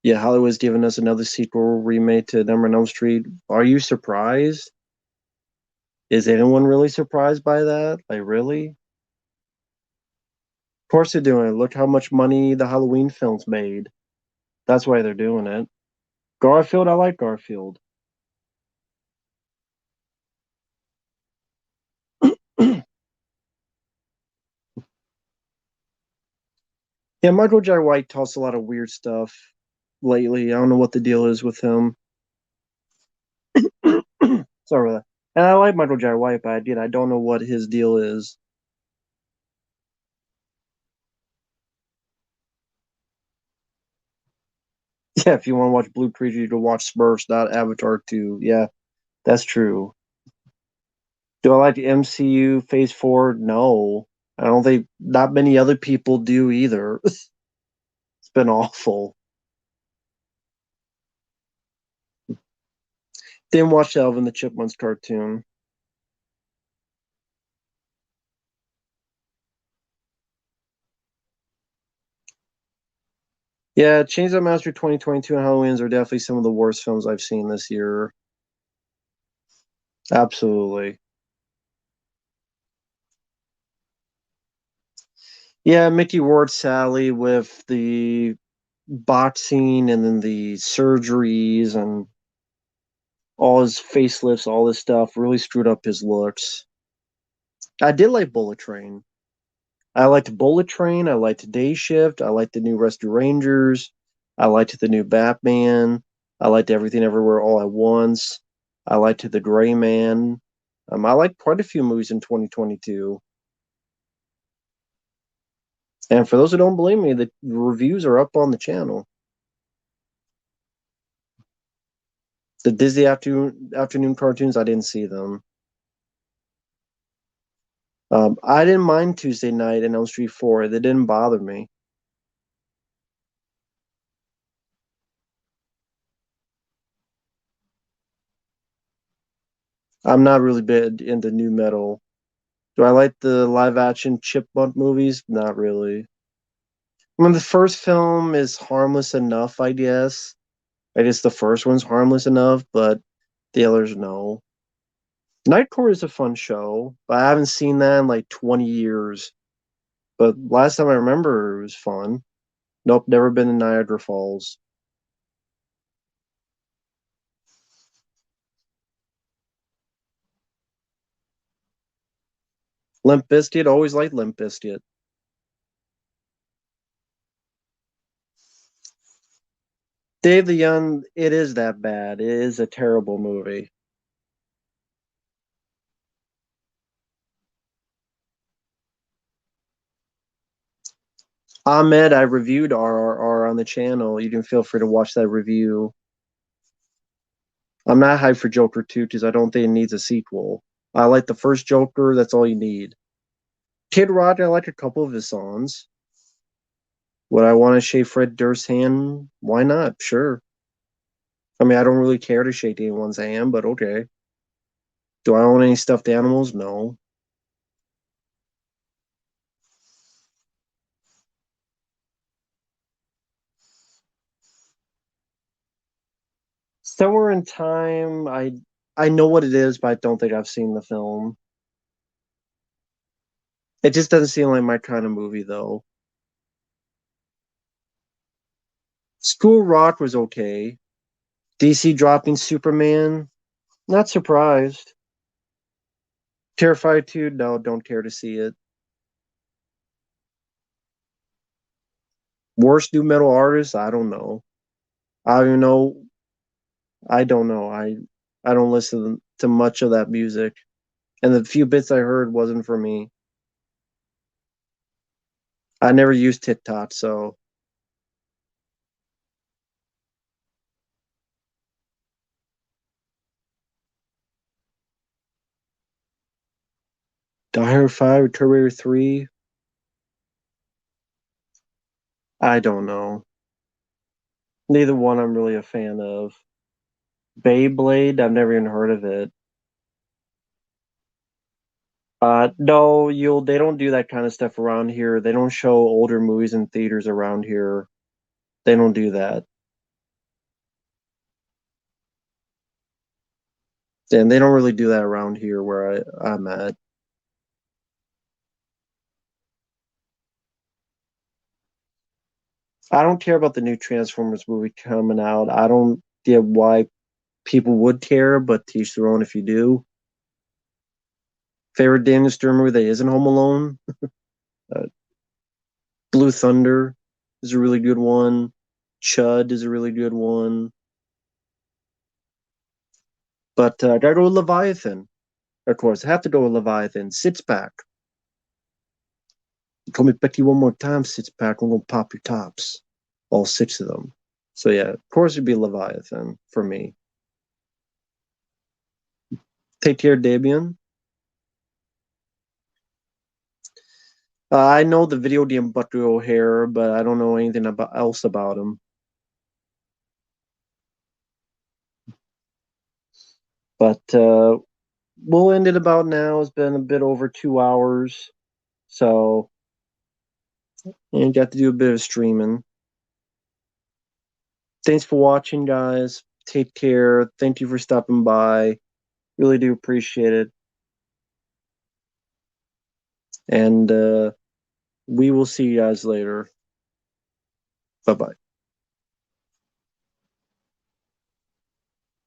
Yeah, Hollywood's giving us another sequel remake to Number on Elm Street. Are you surprised? Is anyone really surprised by that? Like, really? Of course they're doing it. Look how much money the Halloween films made. That's why they're doing it. Garfield, I like Garfield. Yeah, Michael J. White talks a lot of weird stuff lately. I don't know what the deal is with him. Sorry about that. And I like Michael J. White, but I don't know what his deal is. Yeah, if you want to watch Blue Creature, you can watch Smurfs, not Avatar 2. Yeah, that's true. Do I like the MCU Phase 4? No. I don't think not many other people do either. It's been awful. Didn't watch the Alvin the Chipmunks cartoon. Yeah, Chainsaw Massacre 2022 and Halloween's are definitely some of the worst films I've seen this year. Absolutely. Yeah, Mickey Ward Sally with the boxing and then the surgeries and all his facelifts, all this stuff really screwed up his looks. I did like Bullet Train. I liked Bullet Train. I liked Day Shift. I liked the new Rescue Rangers. I liked the new Batman. I liked Everything Everywhere All at Once. I liked The Gray Man. I liked quite a few movies in 2022. And for those who don't believe me, the reviews are up on the channel. The Disney afternoon cartoons, I didn't see them. I didn't mind Tuesday Night and Elm Street 4. They didn't bother me. I'm not really big into new metal. Do I like the live action Chipmunk movies? Not really. I mean, the first film is harmless enough, I guess. I guess the first one's harmless enough, but the others no. Nightcore is a fun show, but I haven't seen that in like 20 years. But last time I remember, it was fun. Nope, never been to Niagara Falls. Limp Bizkit, always liked Limp Bizkit. Dave the Young, it is that bad. It is a terrible movie. Ahmed, I reviewed RRR on the channel. You can feel free to watch that review. I'm not hyped for Joker 2 because I don't think it needs a sequel. I like the first Joker, that's all you need. Kid Rock, I like a couple of his songs. Would I want to shake Fred Durst's hand? Why not? Sure. I mean, I don't really care to shake anyone's hand, but okay. Do I own any stuffed animals? No. Somewhere in Time, I know what it is, but I don't think I've seen the film. It just doesn't seem like my kind of movie, though. School Rock was okay. DC dropping Superman, not surprised. Terrified 2, no, don't care to see it. Worst new metal artist, I don't know. I don't even know. I don't know. I don't listen to much of that music, and the few bits I heard wasn't for me. I never used TikTok, so Die Hard 5 or Terminator 3, I don't know. Neither one I'm really a fan of. Beyblade, I've never even heard of it. No, you'll they don't do that kind of stuff around here. They don't show older movies in theaters around here. They don't do that. And they don't really do that around here where I'm at. I don't care about the new Transformers movie coming out. I don't get why people would care, but teach their own if you do. Favorite Daniel Stern movie that isn't Home Alone? Uh, Blue Thunder is a really good one. Chud is a really good one. But I gotta go with Leviathan. Of course, I have to go with Leviathan. Six pack. Call me Becky one more time, six pack. I'm gonna pop your tops. All six of them. So yeah, of course it'd be Leviathan for me. Take care, Dabian. I know the video game Butler O'Hare, but I don't know anything else about him. But we'll end it about now. It's been a bit over 2 hours, so and got to do a bit of streaming. Thanks for watching, guys. Take care. Thank you for stopping by. Really do appreciate it. And we will see you guys later. Bye bye.